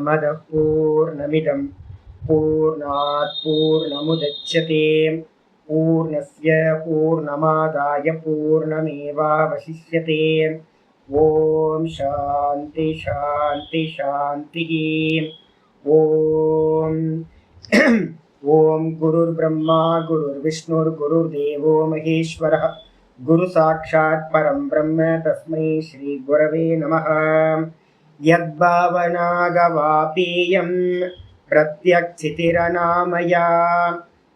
पूर्णमदः पूर्णमिदं पूर्णात् पूर्णमुदच्यते पूर्णस्य पूर्णमादाय पूर्णमेवावशिष्यते। ओम शांति शांति शांति। ओम ओम गुरुर्ब्रह्मा गुरुर्विष्णुर्गुरुर्देवो महेश्वरः गुरु साक्षात् परं ब्रह्म तस्मै श्री गुरवे नमः। यद्भावनागवापेयं प्रत्यक्षितिरनामया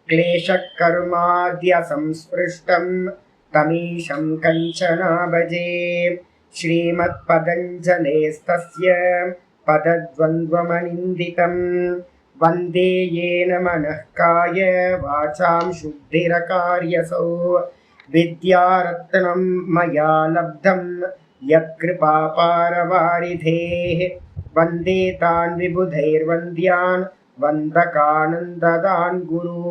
क्लेशकर्माद्य संस्पृष्टं तमीशं कंचना भजे। श्रीमत्पतञ्जलेस्तस्य पदद्वन्द्वमनिन्दितं वन्दे येन मनः काय वाचां शुद्धिरकार्यसौ। विद्यारत्नं मया लब्धं यत्कृपापारवारिधेः वन्दे तान् विबुधैर्वन्द्यान् वन्दकानन्ददान् गुरु।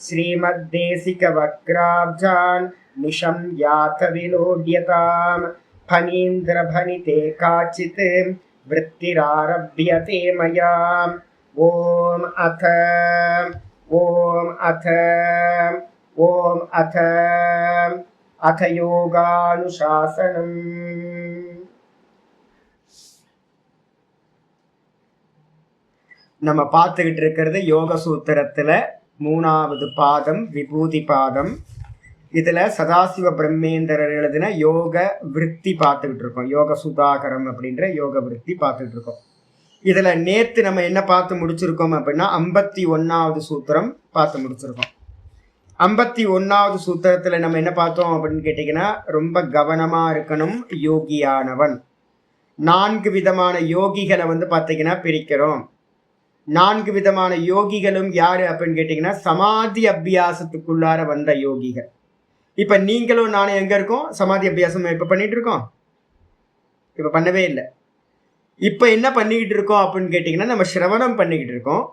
श्रीमद्देशिकवक्राब्जान् निशं यात विलोड्यताम् फणीन्द्रभनिते काचित् वृत्तिरारभ्यते मया। ओम अथ योगानुशासनम्। நம்ம பார்த்துக்கிட்டு இருக்கிறது யோக சூத்திரத்துல 3வது பாதம் விபூதி பாதம். இதுல சதாசிவ பிரம்மேந்திரர் எழுதின யோக விருத்தி பார்த்துக்கிட்டு இருக்கோம். யோக சுதாகரம் அப்படின்ற யோக விருத்தி பார்த்துக்கிட்டு இருக்கோம். இதுல நேத்து நம்ம என்ன பார்த்து முடிச்சிருக்கோம் அப்படின்னா 51வது சூத்திரம் பார்த்து முடிச்சிருக்கோம். 51வது சூத்திரத்துல நம்ம என்ன பார்த்தோம் அப்படின்னு கேட்டீங்கன்னா, ரொம்ப கவனமா இருக்கணும் யோகியானவன். 4 விதமான யோகிகளை பார்த்தீங்கன்னா பிரிக்கிறோம். 4 விதமான யோகிகளும் யாரு அப்படின்னு கேட்டீங்கன்னா, சமாதி அபியாசத்துக்குள்ளார வந்த யோகிகள். இப்ப நீங்களும் நானும் எங்க இருக்கோம்? சமாதி அபியாசம் இப்ப பண்ணிட்டு இருக்கோம்? இப்ப பண்ணவே இல்லை. இப்ப என்ன பண்ணிக்கிட்டு இருக்கோம் அப்படின்னு கேட்டீங்கன்னா, நம்ம சிரவணம் பண்ணிக்கிட்டு இருக்கோம்.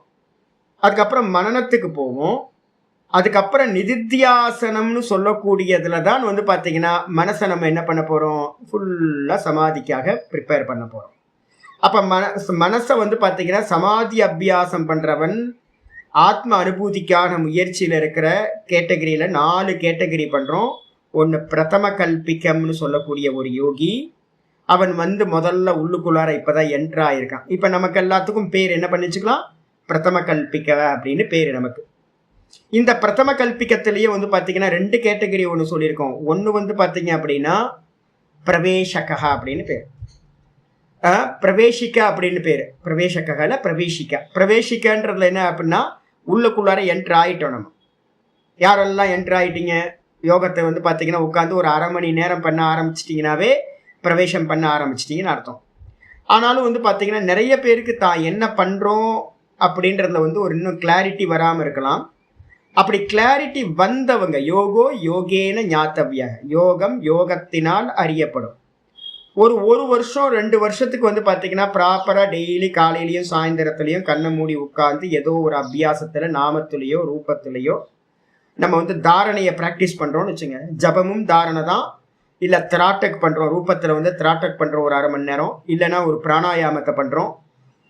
அதுக்கப்புறம் மனனத்துக்கு போவோம். அதுக்கப்புறம் நிதித்தியாசனம்னு சொல்லக்கூடியதுல தான் பார்த்தீங்கன்னா மனசை நம்ம என்ன பண்ண போறோம்? ஃபுல்லா சமாதிக்காக ப்ரிப்பேர் பண்ண போறோம். அப்ப மனசை பார்த்தீங்கன்னா சமாதி அபியாசம் பண்றவன் ஆத்ம அனுபூதிக்கான முயற்சியில இருக்கிற கேட்டகரியில 4 கேட்டகரி பண்றோம். ஒன்று பிரதம கல்பிக்கம்னு சொல்லக்கூடிய ஒரு யோகி. அவன் முதல்ல உள்ளுக்குள்ளார இப்பதான் என்ட்ரு ஆயிருக்கான். இப்ப நமக்கு எல்லாத்துக்கும் பேர் என்ன பண்ணிச்சுக்கலாம்? பிரதம கல்பிக்க அப்படின்னு பேரு நமக்கு. இந்த பிரதம கல்பிக்கத்திலேயே பார்த்தீங்கன்னா 2 கேட்டகரி ஒன்று சொல்லியிருக்கோம். ஒன்று பார்த்தீங்க அப்படின்னா பிரவேசகா அப்படின்னு பேர், பிரவேசிக்க அப்படின்னு பேரு. பிரவேசகல பிரவேசிக்க. பிரவேசிக்கன்றதுல என்ன அப்படின்னா உள்ளுக்குள்ளார என்ட்ரு ஆயிட்டோம். நம்ம யாரெல்லாம் என்ட்ரு ஆயிட்டீங்க? யோகத்தை பார்த்தீங்கன்னா உட்காந்து ஒரு 1/2 மணி நேரம் பண்ண ஆரம்பிச்சிட்டிங்கனாவே பிரவேசம் பண்ண ஆரம்பிச்சிட்டிங்கன்னு அர்த்தம். ஆனாலும் பார்த்தீங்கன்னா நிறைய பேருக்கு தான் என்ன பண்றோம் அப்படின்றதுல ஒரு இன்னும் கிளாரிட்டி வராமல் இருக்கலாம். அப்படி கிளாரிட்டி வந்தவங்க யோகோ யோகேன ஞாத்தவ்ய, யோகம் யோகத்தினால் அறியப்படும். ஒரு வருஷம் 2 வருஷத்துக்கு பார்த்தீங்கன்னா ப்ராப்பரா டெய்லி காலையிலயும் சாயந்தரத்துலயும் கண்ணை மூடி உட்கார்ந்து ஏதோ ஒரு அபியாசத்துல நாமத்திலேயோ ரூபத்திலேயோ நம்ம தாரணையை பிராக்டிஸ் பண்றோம்னு வச்சுங்க. ஜபமும் தாரணை தான். இல்ல திராட்டக் பண்றோம், ரூபத்துல திராட்டக் பண்றோம் ஒரு 1/2 மணி நேரம், இல்லைன்னா ஒரு பிராணாயாமத்தை பண்றோம்.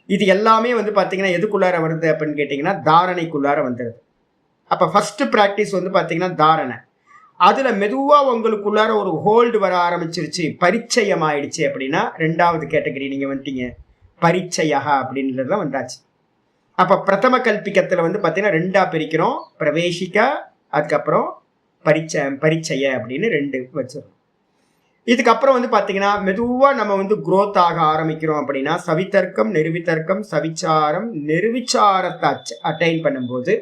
இது எல்லாமே பார்த்தீங்கன்னா எதுக்குள்ளார வருது அப்படின்னு கேட்டீங்கன்னா தாரணைக்குள்ளார வந்துடுது. அப்ப ஃபர்ஸ்ட் பிராக்டிஸ் பார்த்தீங்கன்னா தாரணை. அதுல மெதுவா உங்களுக்குள்ளார ஒரு ஹோல்டு வர ஆரம்பிச்சிருச்சு, பரிச்சயம் ஆயிடுச்சு அப்படின்னா 2வது கேட்டகரி நீங்க வந்துட்டீங்க. பரிச்சயா அப்படின்றதுல வந்தாச்சு. அப்ப பிரதம கல்பிக்கத்துல பார்த்தீங்கன்னா 2ஆ பிரிக்கிறோம். பிரவேசிக்க, அதுக்கப்புறம் பரிச்சய அப்படின்னு 2 வச்சிடும். இதுக்கப்புறம் பார்த்தீங்கன்னா மெதுவா நம்ம குரோத் ஆக ஆரம்பிக்கிறோம் அப்படின்னா சவித்தர்க்கம், நிர்வித்தர்க்கம், சவிச்சாரம், நிர்விச்சாரத்தை அட்டைன் பண்ணும்போது,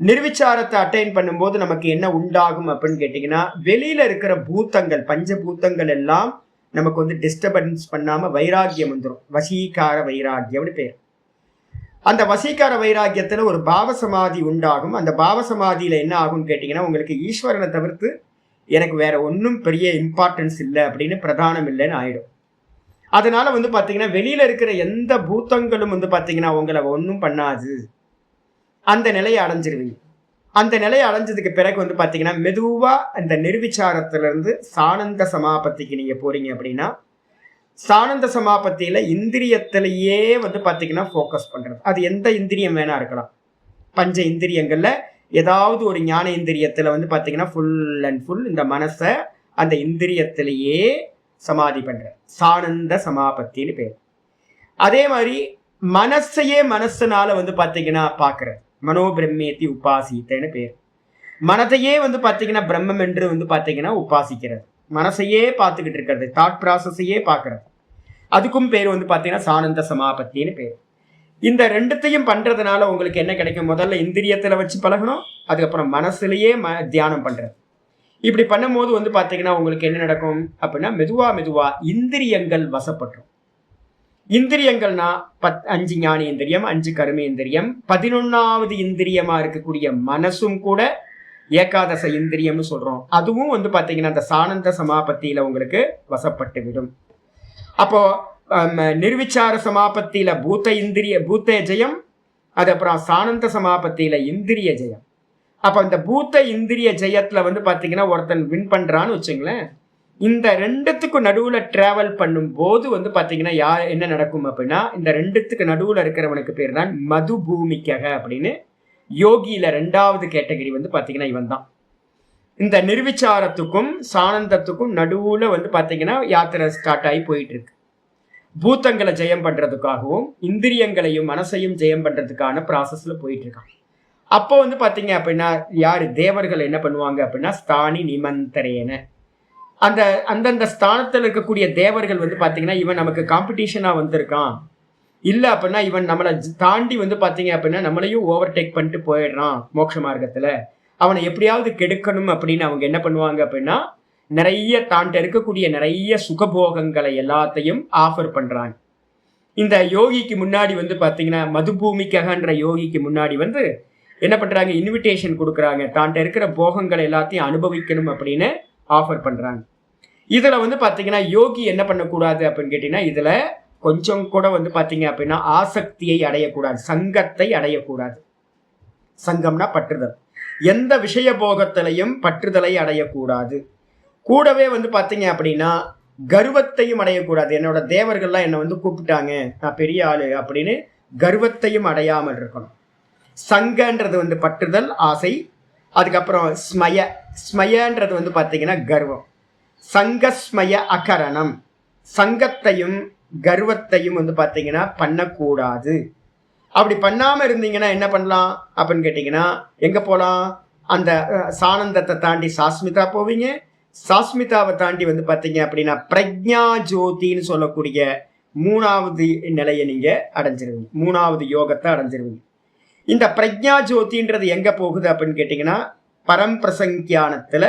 நிர்விச்சாரத்தை அட்டைன் பண்ணும்போது நமக்கு என்ன உண்டாகும் அப்படின்னு கேட்டீங்கன்னா, வெளியில இருக்கிற பூத்தங்கள், பஞ்சபூத்தங்கள் எல்லாம் நமக்கு டிஸ்டர்பன்ஸ் பண்ணாம வைராகியம் வந்துடும். வசீகார வைராகியம்னு பேர். அந்த வசீகார வைராகியத்துல ஒரு பாவசமாதி உண்டாகும். அந்த பாவசமாதியில என்ன ஆகும்னு கேட்டீங்கன்னா, உங்களுக்கு ஈஸ்வரனை தவிர்த்து எனக்கு வேற ஒன்றும் பெரிய இம்பார்ட்டன்ஸ் இல்லை அப்படின்னு பிரதானம் இல்லைன்னு ஆயிடும். அதனால பார்த்தீங்கன்னா வெளியில இருக்கிற எந்த பூத்தங்களும் பார்த்தீங்கன்னா உங்களை ஒன்றும் பண்ணாது. அந்த நிலையை அடைஞ்சிருவீங்க. அந்த நிலையை அடைஞ்சதுக்கு பிறகு பார்த்தீங்கன்னா மெதுவா அந்த நிர்விச்சாரத்திலிருந்து சானந்த சமாபத்திக்கு நீங்க போறீங்க அப்படின்னா சானந்த சமாபத்தியில இந்திரியத்திலேயே வந்து பார்த்தீங்கன்னா ஃபோக்கஸ் பண்றது. அது எந்த இந்திரியம் வேணா இருக்கலாம். பஞ்ச இந்திரியங்கள்ல ஏதாவது ஒரு ஞான இந்திரியத்துல வந்து பார்த்தீங்கன்னா ஃபுல் அண்ட் ஃபுல் இந்த மனசை அந்த இந்திரியத்திலேயே சமாதி பண்ற சானந்த சமாபத்தின்னு பேர். அதே மாதிரி மனசையே மனசுனால வந்து பார்த்தீங்கன்னா பார்க்கறது மனோபிரம்மேத்தி உபாசித்தேன்னு பேர். மனதையே வந்து பார்த்தீங்கன்னா பிரம்மம் என்று வந்து பார்த்தீங்கன்னா உபாசிக்கிறது, மனசையே பார்த்துக்கிட்டு இருக்கிறது, தாட் ப்ராசஸையே பார்க்கறது, அதுக்கும் பேர் வந்து பார்த்தீங்கன்னா சானந்த சமாபத்தின்னு பேர். இந்த ரெண்டுத்தையும் பண்றதுனால உங்களுக்கு என்ன கிடைக்கும்? முதல்ல இந்திரியத்துல வச்சு பழகணும், அதுக்கப்புறம் மனசுலயே தியானம் பண்றது. இப்படி பண்ணும்போது வந்து பார்த்தீங்கன்னா உங்களுக்கு என்ன நடக்கும் அப்படின்னா மெதுவா மெதுவா இந்திரியங்கள் வசப்பட்டுரும். இந்திரியங்கள்னா 5 ஞானேந்திரியம், 5 கர்மேந்திரியம், 11வது இந்திரியமா இருக்கக்கூடிய மனசும் கூட ஏகாதச இந்திரியம்னு சொல்றோம். அதுவும் வந்து பார்த்தீங்கன்னா அந்த சானந்த சமாபத்தியில உங்களுக்கு வசப்பட்டு விடும். அப்போ நிர்விச்சார சமாபத்தியில பூத்த ஜெயம், அது அப்புறம் சானந்த சமாபத்தியில இந்திரிய ஜெயம். அப்ப இந்த பூத்த இந்திரிய ஜெயத்துல வந்து பாத்தீங்கன்னா ஒருத்தன் வின் பண்றான்னு வச்சுங்களேன். இந்த ரெண்டுத்துக்கும் நடுவுல டிராவல் பண்ணும் போது வந்து பாத்தீங்கன்னா என்ன நடக்கும் அப்படின்னா இந்த ரெண்டுத்துக்கு நடுவுல இருக்கிறவனுக்கு பேர் தான் மது பூமிக்கக அப்படின்னு. யோகியில 2வது கேட்டகரி வந்து பாத்தீங்கன்னா இவன் தான். இந்த நிர்விச்சாரத்துக்கும் சானந்தத்துக்கும் நடுவுல வந்து பாத்தீங்கன்னா யாத்திரை ஸ்டார்ட் ஆகி போயிட்டு இருக்கு. பூத்தங்களை ஜெயம் பண்றதுக்காகவும் இந்திரியங்களையும் மனசையும் ஜெயம் பண்றதுக்கான ப்ராசஸ்ல போயிட்டு இருக்கான். அப்போ வந்து பாத்தீங்க அப்படின்னா யாரு தேவர்கள் என்ன பண்ணுவாங்க அப்படின்னா ஸ்தானி நிமந்தரேன அந்தந்த ஸ்தானத்தில் இருக்கக்கூடிய தேவர்கள் வந்து பாத்தீங்கன்னா இவன் நமக்கு காம்படிஷனா வந்திருக்கான், இல்லை அப்படின்னா இவன் நம்மளை தாண்டி வந்து பாத்தீங்க அப்படின்னா நம்மளையும் ஓவர்டேக் பண்ணிட்டு போயிடுறான் மோட்ச மார்க்கத்துல, அவனை எப்படியாவது கெடுக்கணும் அப்படின்னு அவங்க என்ன பண்ணுவாங்க அப்படின்னா நிறைய தாண்ட இருக்கக்கூடிய நிறைய சுகபோகங்களை எல்லாத்தையும் ஆஃபர் பண்றாங்க. இந்த யோகிக்கு முன்னாடி வந்து பாத்தீங்கன்னா மதுபூமிக்ககன்ற யோகிக்கு முன்னாடி வந்து என்ன பண்றாங்க, இன்விடேஷன் கொடுக்குறாங்க, தாண்ட இருக்கிற போகங்களை எல்லாத்தையும் அனுபவிக்கணும் அப்படின்னு ஆஃபர் பண்றாங்க. இதுல வந்து பாத்தீங்கன்னா யோகி என்ன பண்ணக்கூடாது அப்படின்னு கேட்டீங்கன்னா இதுல கொஞ்சம் கூட வந்து பாத்தீங்க அப்படின்னா ஆசக்தியை அடையக்கூடாது, சங்கத்தை அடையக்கூடாது. சங்கம்னா பற்றுதல், எந்த விஷய போகத்திலையும் பற்றுதலை அடையக்கூடாது. கூடவே வந்து பாத்தீங்க அப்படின்னா கர்வத்தையும் அடையக்கூடாது. என்னோட தேவர்கள்லாம் என்னை வந்து கூப்பிட்டாங்க, நான் பெரிய ஆளு அப்படின்னு கர்வத்தையும் அடையாமல் இருக்கணும். சங்கன்றது வந்து பற்றுதல், ஆசை. அதுக்கப்புறம் ஸ்மயன்றது வந்து பாத்தீங்கன்னா கர்வம். சங்கஸ்மய அகரணம், சங்கத்தையும் கர்வத்தையும் வந்து பாத்தீங்கன்னா பண்ணக்கூடாது. அப்படி பண்ணாம இருந்தீங்கன்னா என்ன பண்ணலாம் அப்படின்னு கேட்டீங்கன்னா எங்க போலாம், அந்த சானந்தத்தை தாண்டி சாஸ்மிதா போவீங்க. சாஸ்மிதாவை தாண்டி வந்து பாத்தீங்க அப்படின்னா பிரக்ஞா ஜோதின்னு சொல்லக்கூடிய 3வது நிலையை நீங்க அடைஞ்சிருவீங்க, 3வது யோகத்தை அடைஞ்சிருவீங்க. இந்த பிரக்ஞா ஜோதின்றது எங்க போகுது அப்படின்னு கேட்டீங்கன்னா பரம்பிரசங்கியானத்துல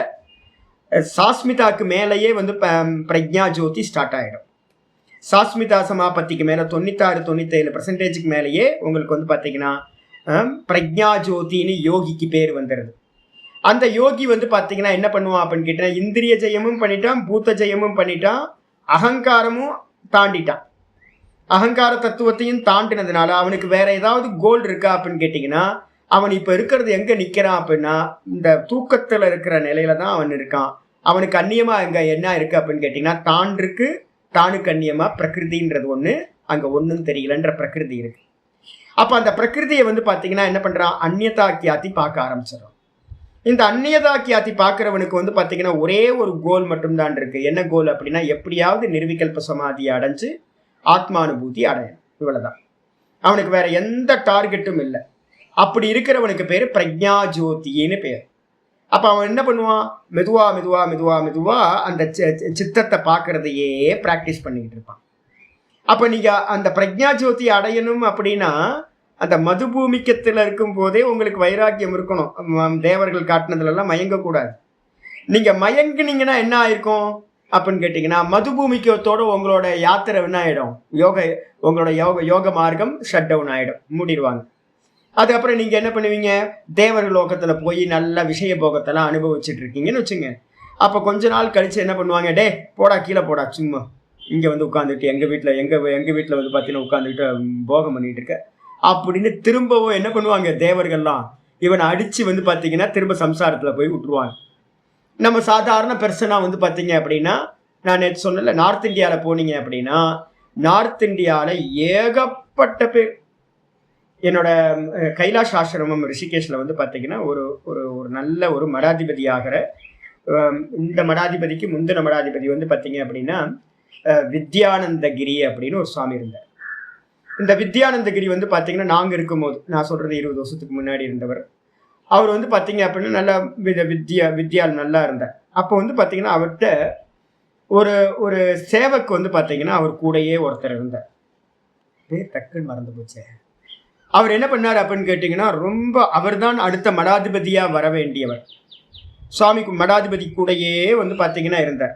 சாஸ்மிதாக்கு மேலேயே வந்து பிரக்ஞா ஜோதி ஸ்டார்ட் ஆயிடும். சாஸ்மிதா சமாபத்திக்கு மேல 96-97% மேலேயே உங்களுக்கு வந்து பாத்தீங்கன்னா பிரக்ஞா ஜோதின்னு யோகிக்கு பேர் வந்துடுது. அந்த யோகி வந்து பாத்தீங்கன்னா என்ன பண்ணுவான் அப்படின்னு கேட்டா இந்திரிய ஜெயமும் பண்ணிட்டான், பூத்த ஜெயமும் பண்ணிட்டான், அகங்காரமும் தாண்டிட்டான். அகங்கார தத்துவத்தையும் தாண்டினதுனால அவனுக்கு வேற ஏதாவது கோல் இருக்கா அப்படின்னு கேட்டீங்கன்னா அவன் இப்ப இருக்கிறது எங்க நிக்கிறான் அப்படின்னா இந்த தூக்கத்துல இருக்கிற நிலையில தான் அவன் இருக்கான். அவனுக்கு அந்நியமா அங்க என்ன இருக்கு அப்படின்னு கேட்டீங்கன்னா தான் இருக்கு, தானுக்கு அந்நியமா பிரகிருதின்றது ஒண்ணு, அங்க ஒண்ணும் தெரியலன்ற பிரகிருதி இருக்கு. அப்ப அந்த பிரகிருதியை வந்து பாத்தீங்கன்னா என்ன பண்றான், அந்நியதா கியாத்தி பார்க்க ஆரம்பிச்சிடறான். இந்த அந்நியதா கியாத்தி பார்க்கிறவனுக்கு வந்து பாத்தீங்கன்னா ஒரே ஒரு கோல் மட்டும்தான் இருக்கு. என்ன கோல் அப்படின்னா எப்படியாவது நிர்விகல்ப சமாதியை அடைஞ்சு ஆத்மானுபூதி அடையணும், இவ்வளவுதான். அவனுக்கு வேற எந்த டார்கெட்டும் இல்லை. அப்படி இருக்கிறவனுக்கு பேரு பிரக்ஞா ஜோதின்னு பேர். அப்ப அவன் என்ன பண்ணுவான், மெதுவா மெதுவா மெதுவா மெதுவா அந்த சித்தத்தை பார்க்கறதையே பிராக்டிஸ் பண்ணிக்கிட்டு இருப்பான். அப்ப நீங்க அந்த பிரக்ஞா ஜோதி அடையணும் அப்படின்னா அந்த மதுபூமிக்கத்துல இருக்கும் போதே உங்களுக்கு வைராக்கியம் இருக்கணும். தேவர்கள் காட்டினதுல எல்லாம் மயங்கக்கூடாது. நீங்க மயங்குனீங்கன்னா என்ன ஆயிருக்கும் அப்படின்னு கேட்டீங்கன்னா மதுபூமிக்கத்தோட உங்களோட யாத்திரை என்ன ஆயிடும், உங்களோட யோக மார்க்கம் ஷட் டவுன் ஆயிடும், மூடிடுவாங்க. அதுக்கப்புறம் நீங்க என்ன பண்ணுவீங்க, தேவர்கள் லோகத்துல போய் நல்ல விஷய போகத்தெல்லாம் அனுபவிச்சுட்டு இருக்கீங்கன்னு வச்சுங்க. அப்ப கொஞ்ச நாள் கழிச்சு என்ன பண்ணுவாங்க, டே போடா கீழே போடா, சும்மா இங்க வந்து உட்காந்துட்டு எங்க வீட்டுல வந்து பாத்தீங்கன்னா உட்காந்துக்கிட்டு போகம் பண்ணிட்டு இருக்க அப்படின்னு திரும்பவும் என்ன பண்ணுவாங்க, தேவர்கள்லாம் இவனை அடிச்சு வந்து பாத்தீங்கன்னா திரும்ப சம்சாரத்துல போய் விட்டுருவாங்க. நம்ம சாதாரண பெர்சனா வந்து பாத்தீங்க அப்படின்னா நான் நேற்று சொன்னல, நார்த் இந்தியாவில் போனீங்க அப்படின்னா நார்த் இந்தியாவில் ஏகப்பட்ட பேர். என்னோட கைலாஷ் ஆசிரமம் ரிஷிகேஷில் வந்து பார்த்தீங்கன்னா ஒரு ஒரு ஒரு நல்ல ஒரு மடாதிபதி ஆகிற, இந்த மடாதிபதிக்கு முந்தின மடாதிபதி வந்து பார்த்தீங்க அப்படின்னா வித்யானந்தகிரி அப்படின்னு ஒரு சுவாமி இருந்தார். இந்த வித்யானந்தகிரி வந்து பார்த்தீங்கன்னா நாங்கள் இருக்கும்போது, நான் சொல்கிறது 20 வருஷத்துக்கு முன்னாடி இருந்தவர். அவர் வந்து பார்த்தீங்க அப்படின்னா நல்லா வித்யால் நல்லா இருந்தார். அப்போ வந்து பார்த்தீங்கன்னா அவர்கிட்ட ஒரு ஒரு சேவக்கு வந்து பார்த்தீங்கன்னா அவர் கூடயே ஒருத்தர் இருந்தார். பேர் டக்குன்னு மறந்து போச்சு. அவர் என்ன பண்ணார் அப்படின்னு கேட்டிங்கன்னா, ரொம்ப அவர் தான் அடுத்த மடாதிபதியாக வர வேண்டியவர். சுவாமிக்கு மடாதிபதி கூடையே வந்து பார்த்தீங்கன்னா இருந்தார்.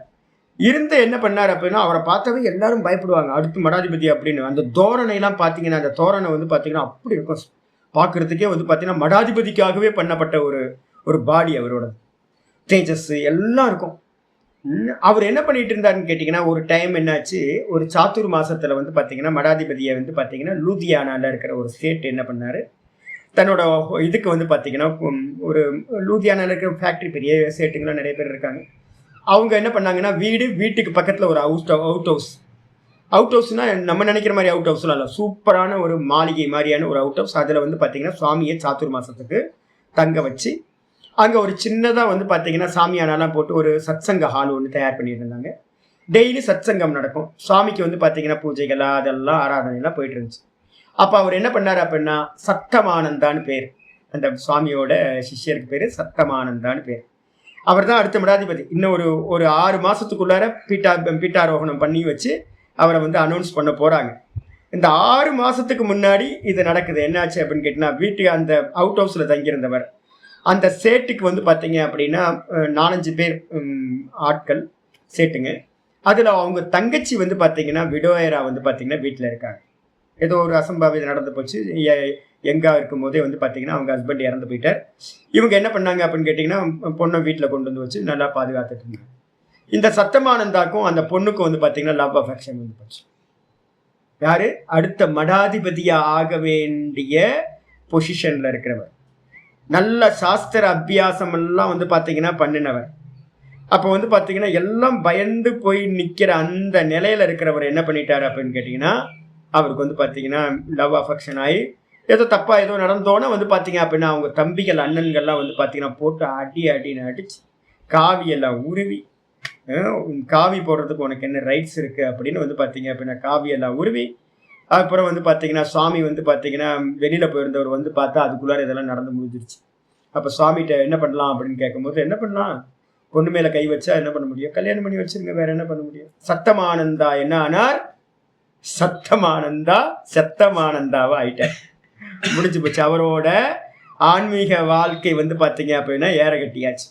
இருந்து என்ன பண்ணார் அப்படின்னா, அவரை பார்த்தாவே எல்லாரும் பயப்படுவாங்க, அடுத்து மடாதிபதி அப்படின்னு. அந்த தோரணைலாம் பார்த்தீங்கன்னா, அந்த தோரணை வந்து பார்த்தீங்கன்னா அப்படி இருக்கும். பார்க்கறதுக்கே வந்து பார்த்தீங்கன்னா மடாதிபதிக்காகவே பண்ணப்பட்ட ஒரு ஒரு பாடி அவரோட, தேஜஸ் எல்லாம் இருக்கும். அவர் என்ன பண்ணிட்டு இருந்தாருன்னு கேட்டிங்கன்னா, ஒரு டைம் என்னாச்சு, ஒரு சாத்துர் மாசத்துல வந்து பார்த்தீங்கன்னா மடாதிபதியை வந்து பார்த்தீங்கன்னா லூதியானால இருக்கிற ஒரு ஸ்டேட் என்ன பண்ணாரு, தன்னோட இதுக்கு வந்து பார்த்தீங்கன்னா ஒரு லூதியானால இருக்கிற ஃபேக்ட்ரி, பெரிய ஸ்டேட்டுங்களாம் நிறைய பேர் இருக்காங்க. அவங்க என்ன பண்ணாங்கன்னா, வீட்டுக்கு பக்கத்தில் ஒரு அவுட் ஹவுஸ்னா நம்ம நினைக்கிற மாதிரி அவுட் ஹவுஸ்லாம் இல்லை, சூப்பரான ஒரு மாளிகை மாதிரியான ஒரு அவுட் ஹவுஸ். அதில் வந்து பார்த்தீங்கன்னா சுவாமியை சாத்துர் மாசத்துக்கு தங்க வச்சு, அங்கே ஒரு சின்னதாக வந்து பார்த்தீங்கன்னா சாமியானாலாம் போட்டு ஒரு சத்சங்க ஹால் ஒன்று தயார் பண்ணியிருந்தாங்க. டெய்லி சத்சங்கம் நடக்கும். சுவாமிக்கு வந்து பார்த்தீங்கன்னா பூஜைகள் அதெல்லாம் ஆராதனைலாம் போயிட்டு இருந்துச்சு. அப்போ அவர் என்ன பண்ணார் அப்படின்னா, சத்தமானந்தான்னு பேர், அந்த சுவாமியோட சிஷ்யருக்கு பேர் சத்தமானந்தான்னு பேர். அவர் தான் அடுத்த மடாதிபதி. இன்னும் ஒரு 6 மாதத்துக்குள்ளார பீட்டாரோகணம் பண்ணி வச்சு அவரை வந்து அனௌன்ஸ் பண்ண போகிறாங்க. இந்த 6 மாதத்துக்கு முன்னாடி இது நடக்குது. என்னாச்சு அப்படின்னு கேட்டிங்கன்னா, வீட்டுக்கு அந்த அவுட் ஹவுஸில் தங்கியிருந்தவர் அந்த சேட்டுக்கு வந்து பார்த்தீங்க அப்படின்னா 4-5 பேர் ஆட்கள் சேட்டுங்க. அதில் அவங்க தங்கச்சி வந்து பார்த்தீங்கன்னா விடோயரா வந்து பார்த்தீங்கன்னா வீட்டில் இருக்காங்க. ஏதோ ஒரு அசம்பாவிதம் நடந்து போச்சு. எங்கே இருக்கும் போதே வந்து பார்த்தீங்கன்னா அவங்க ஹஸ்பண்ட் இறந்து போயிட்டார். இவங்க என்ன பண்ணாங்க அப்படின்னு கேட்டிங்கன்னா, பொண்ணை வீட்டில் கொண்டு வந்து வச்சு நல்லா பாதுகாத்துட்டு இருந்தாங்க. இந்த சத்தமானந்தாக்கும் அந்த பொண்ணுக்கும் வந்து பார்த்தீங்கன்னா லவ் அஃபெக்ஷன் வந்து போச்சு. யாரு? அடுத்த மடாதிபதியாக ஆக வேண்டிய பொசிஷனில் இருக்கிறவர், நல்ல சாஸ்திர அபியாசம் எல்லாம் வந்து பார்த்தீங்கன்னா பண்ணினவர். அப்போ வந்து பார்த்தீங்கன்னா எல்லாம் பயந்து போய் நிற்கிற அந்த நிலையில் இருக்கிறவர் என்ன பண்ணிட்டார் அப்படின்னு கேட்டிங்கன்னா, அவருக்கு வந்து பார்த்தீங்கன்னா லவ் அஃபெக்ஷன் ஆகி ஏதோ தப்பாக ஏதோ நடந்தோன்னே வந்து பார்த்தீங்க அப்படின்னா அவங்க தம்பிகள் அண்ணன்கள்லாம் வந்து பார்த்தீங்கன்னா போட்டு அடின்னு அடிச்சு காவியெல்லாம் உருவி, காவி போடுறதுக்கு உனக்கு என்ன ரைட்ஸ் இருக்குது அப்படின்னு வந்து பார்த்தீங்க அப்படின்னா காவியெல்லாம் உருவி, அப்புறம் வந்து பார்த்தீங்கன்னா சுவாமி வந்து பார்த்தீங்கன்னா வெளியில் போயிருந்தவர் வந்து பார்த்தா அதுக்குள்ளார இதெல்லாம் நடந்து முடிஞ்சிருச்சு. அப்போ சுவாமிகிட்ட என்ன பண்ணலாம் அப்படின்னு கேட்கும்போது, என்ன பண்ணலாம், பொண்ணு மேலே கை வச்சா என்ன பண்ண முடியும், கல்யாணம் பண்ணி வச்சிருங்க, வேற என்ன பண்ண முடியும். சத்தமானந்தா என்ன ஆனார்? சத்தமானந்தாவா ஆயிட்டார். முடிஞ்சு போச்சு. அவரோட ஆன்மீக வாழ்க்கை வந்து பார்த்தீங்க அப்படின்னா ஏற கட்டியாச்சு.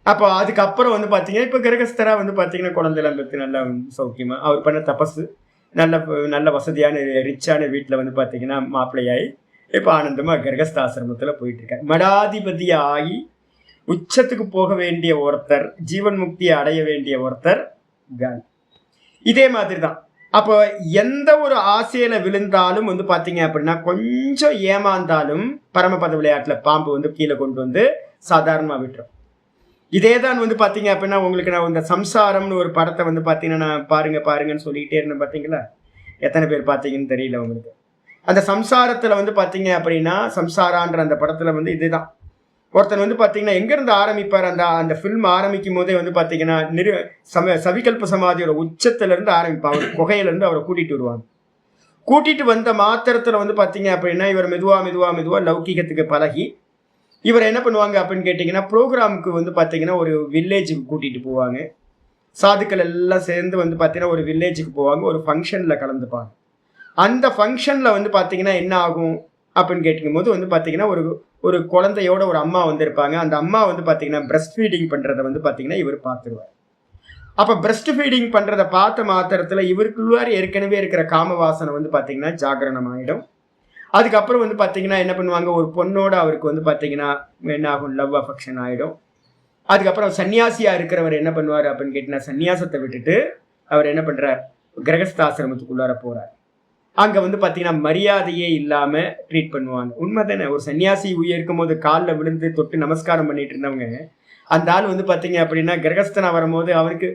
அப்போ அதுக்கப்புறம் வந்து பார்த்தீங்கன்னா இப்போ கிரகஸ்தரா வந்து பார்த்தீங்கன்னா குழந்தைலாம் பெற்று நல்லா சௌக்கியமா அவர் பண்ண தபசு நல்ல வசதியான ரிச்சான வீட்டில் வந்து பார்த்தீங்கன்னா மாப்பிள்ளையாகி இப்போ ஆனந்தமாக கிரகஸ்தாசிரமத்தில் போயிட்டு இருக்கார். மடாதிபதியை ஆகி உச்சத்துக்கு போக வேண்டிய ஒருத்தர், ஜீவன் முக்தியை அடைய வேண்டிய ஒருத்தர் காந்தி. இதே மாதிரி தான். அப்போ எந்த ஒரு ஆசையில விழுந்தாலும் வந்து பார்த்தீங்க அப்படின்னா கொஞ்சம் ஏமாந்தாலும் பரமபத விளையாட்டில் பாம்பு வந்து கீழே கொண்டு வந்து சாதாரணமாக விட்டுரும். இதே தான் வந்து பார்த்தீங்க அப்படின்னா உங்களுக்கு நான் இந்த சம்சாரம்னு ஒரு படத்தை வந்து பார்த்தீங்கன்னா நான் பாருங்கன்னு சொல்லிக்கிட்டே இருந்தேன். பார்த்தீங்களா? எத்தனை பேர் பார்த்தீங்கன்னு தெரியல உங்களுக்கு. அந்த சம்சாரத்தில் வந்து பார்த்தீங்க அப்படின்னா சம்சாரான்ற அந்த படத்தில் வந்து இதுதான், ஒருத்தன் வந்து பார்த்தீங்கன்னா எங்கேருந்து ஆரம்பிப்பார், அந்த ஃபில்ம் ஆரம்பிக்கும் போதே வந்து பார்த்தீங்கன்னா சவிகல்ப சமாதியோட உச்சத்திலேருந்து ஆரம்பிப்பார். அவர் குகையிலேருந்து அவரை கூட்டிகிட்டு வருவாங்க. கூட்டிகிட்டு வந்த மாத்திரத்தில் வந்து பார்த்தீங்க அப்படின்னா இவர் மெதுவாக லௌகிகத்துக்கு பழகி இவர் என்ன பண்ணுவாங்க அப்படின்னு கேட்டிங்கன்னா, ப்ரோக்ராமுக்கு வந்து பார்த்தீங்கன்னா ஒரு வில்லேஜுக்கு கூட்டிகிட்டு போவாங்க. சாதுக்கள் எல்லாம் சேர்ந்து வந்து பார்த்தீங்கன்னா ஒரு வில்லேஜுக்கு போவாங்க, ஒரு ஃபங்க்ஷனில் கலந்துப்பாங்க. அந்த ஃபங்க்ஷனில் வந்து பார்த்தீங்கன்னா என்ன ஆகும் அப்படின்னு கேட்கும் போது வந்து பார்த்தீங்கன்னா ஒரு குழந்தையோட ஒரு அம்மா வந்து இருப்பாங்க. அந்த அம்மா வந்து பார்த்தீங்கன்னா பிரஸ்ட் ஃபீடிங் பண்ணுறதை வந்து பார்த்தீங்கன்னா இவர் பார்த்துருவார். அப்போ பிரஸ்ட் ஃபீடிங் பண்ணுறதை பார்த்த மாத்திரத்தில் இவருக்குள்ளார ஏற்கனவே இருக்கிற காமவாசனை வந்து பார்த்தீங்கன்னா ஜாகரணம் ஆகிடும். அதுக்கப்புறம் வந்து பார்த்தீங்கன்னா என்ன பண்ணுவாங்க, ஒரு பொண்ணோட அவருக்கு வந்து பார்த்தீங்கன்னா என்ன ஆகும், லவ் அஃபெக்ஷன் ஆகிடும். அதுக்கப்புறம் சன்னியாசியாக இருக்கிறவர் என்ன பண்ணுவார் அப்படின்னு கேட்டிங்கன்னா, சன்னியாசத்தை விட்டுட்டு அவர் என்ன பண்ணுறார், கிரகஸ்தாசிரமத்துக்குள்ளார போகிறார். அங்கே வந்து பார்த்தீங்கன்னா மரியாதையே இல்லாமல் ட்ரீட் பண்ணுவாங்க. உண்மை தானே? ஒரு சன்னியாசி உயிர்க்கும் போது காலில் விழுந்து தொட்டு நமஸ்காரம் பண்ணிட்டு இருந்தவங்க, அந்த ஆள் வந்து பார்த்தீங்க அப்படின்னா கிரகஸ்தனாக வரும்போது அவருக்கு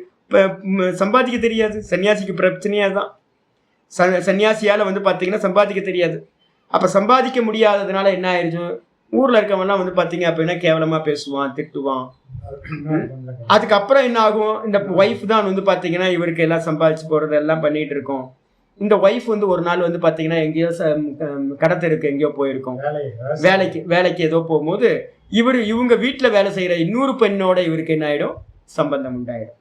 சம்பாதிக்க தெரியாது. சன்னியாசிக்கு பிரச்சனையாக தான். சன்னியாசியால் வந்து பார்த்தீங்கன்னா சம்பாதிக்க தெரியாது. அப்போ சம்பாதிக்க முடியாததுனால என்ன ஆயிடுச்சு, ஊரில் இருக்கவங்கலாம் வந்து பார்த்தீங்க அப்படின்னா கேவலமாக பேசுவான், திட்டுவான். அதுக்கப்புறம் என்ன ஆகும், இந்த ஒய்ஃப் தான் வந்து பார்த்தீங்கன்னா இவருக்கு எல்லாம் சம்பாதிச்சு போகிறது எல்லாம் பண்ணிகிட்டு இருக்கோம். இந்த ஒய்ஃப் வந்து ஒரு நாள் வந்து பார்த்தீங்கன்னா எங்கேயோ கடத்தருக்கு எங்கேயோ போயிருக்கோம், வேலைக்கு ஏதோ போகும்போது இவங்க வீட்டில் வேலை செய்கிற இன்னொரு பெண்ணோட இவருக்கு என்ன ஆகிடும், சம்பந்தம் உண்டாயிடும்.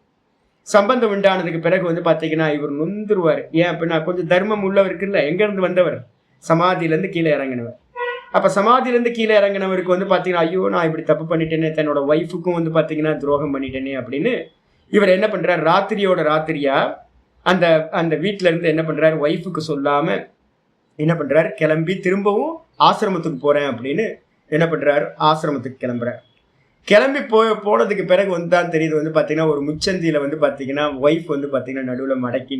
சம்பந்தம் உண்டானதுக்கு பிறகு வந்து பார்த்தீங்கன்னா இவர் நொந்துருவார். ஏன் அப்படின்னா கொஞ்சம் தர்மம் உள்ளவருக்கு இல்லை, எங்கேருந்து வந்தவர், சமாதியிலேருந்து கீழே இறங்கினவர். அப்போ சமாதியிலேருந்து கீழே இறங்கினவருக்கு வந்து பார்த்தீங்கன்னா ஐயோ நான் இப்படி தப்பு பண்ணிட்டேனே, தன்னோட ஒய்ஃபுக்கும் வந்து பார்த்தீங்கன்னா துரோகம் பண்ணிட்டேனே அப்படின்னு இவர் என்ன பண்ணுறார், ராத்திரியோட ராத்திரியா அந்த அந்த வீட்டில இருந்து என்ன பண்ணுறாரு, ஒய்ஃபுக்கு சொல்லாமல் என்ன பண்ணுறாரு, கிளம்பி திரும்பவும் ஆசிரமத்துக்கு போகிறேன் அப்படின்னு என்ன பண்ணுறாரு, ஆசிரமத்துக்கு கிளம்புறார். கிளம்பி போனதுக்கு பிறகு வந்து தான் தெரியுது வந்து பார்த்தீங்கன்னா ஒரு முச்சந்தியில் வந்து பார்த்தீங்கன்னா ஒய்ஃப் வந்து பார்த்தீங்கன்னா நடுவில் மடக்கி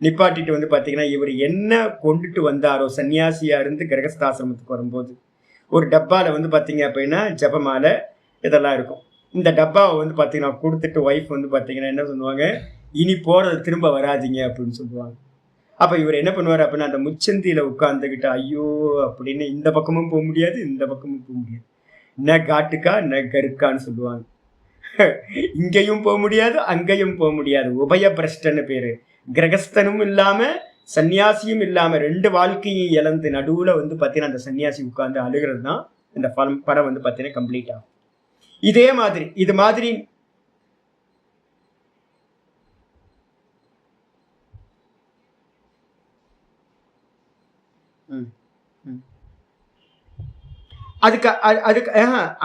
நிப்பாட்டிட்டு வந்து பார்த்தீங்கன்னா இவர் என்ன கொண்டுட்டு வந்தாரோ சன்னியாசியாக இருந்து கிரகஸ்தாசிரமத்துக்கு வரும்போது ஒரு டப்பாவில் வந்து பார்த்தீங்க அப்படின்னா ஜபமாலை இதெல்லாம் இருக்கும். இந்த டப்பாவை வந்து பார்த்தீங்கன்னா கொடுத்துட்டு ஒய்ஃப் வந்து பார்த்தீங்கன்னா என்ன சொல்லுவாங்க, இனி போகிறது திரும்ப வராதிங்க அப்படின்னு சொல்லுவாங்க. அப்போ இவர் என்ன பண்ணுவார் அப்படின்னா அந்த முச்சந்தியில் உட்காந்துக்கிட்டு ஐயோ அப்படின்னு இந்த பக்கமும் போக முடியாது, இந்த பக்கமும் போக முடியாது, ந காட்டுக்கா ந கருக்கான்னு சொல்லுவாங்க. இங்கேயும் போக முடியாது, அங்கேயும் போக முடியாது, உபயபிரஷ்டன்னு பேரு. கிரகஸ்தனும் இல்லாம சன்னியாசியும் இல்லாம ரெண்டு வாழ்க்கையும் இழந்து நடுவுல வந்து பார்த்தீங்கன்னா அந்த சன்னியாசி உட்கார்ந்து அழுகிறது தான் இந்த படம் வந்து பார்த்தீங்கன்னா கம்ப்ளீட் ஆகும். இதே மாதிரி இது மாதிரி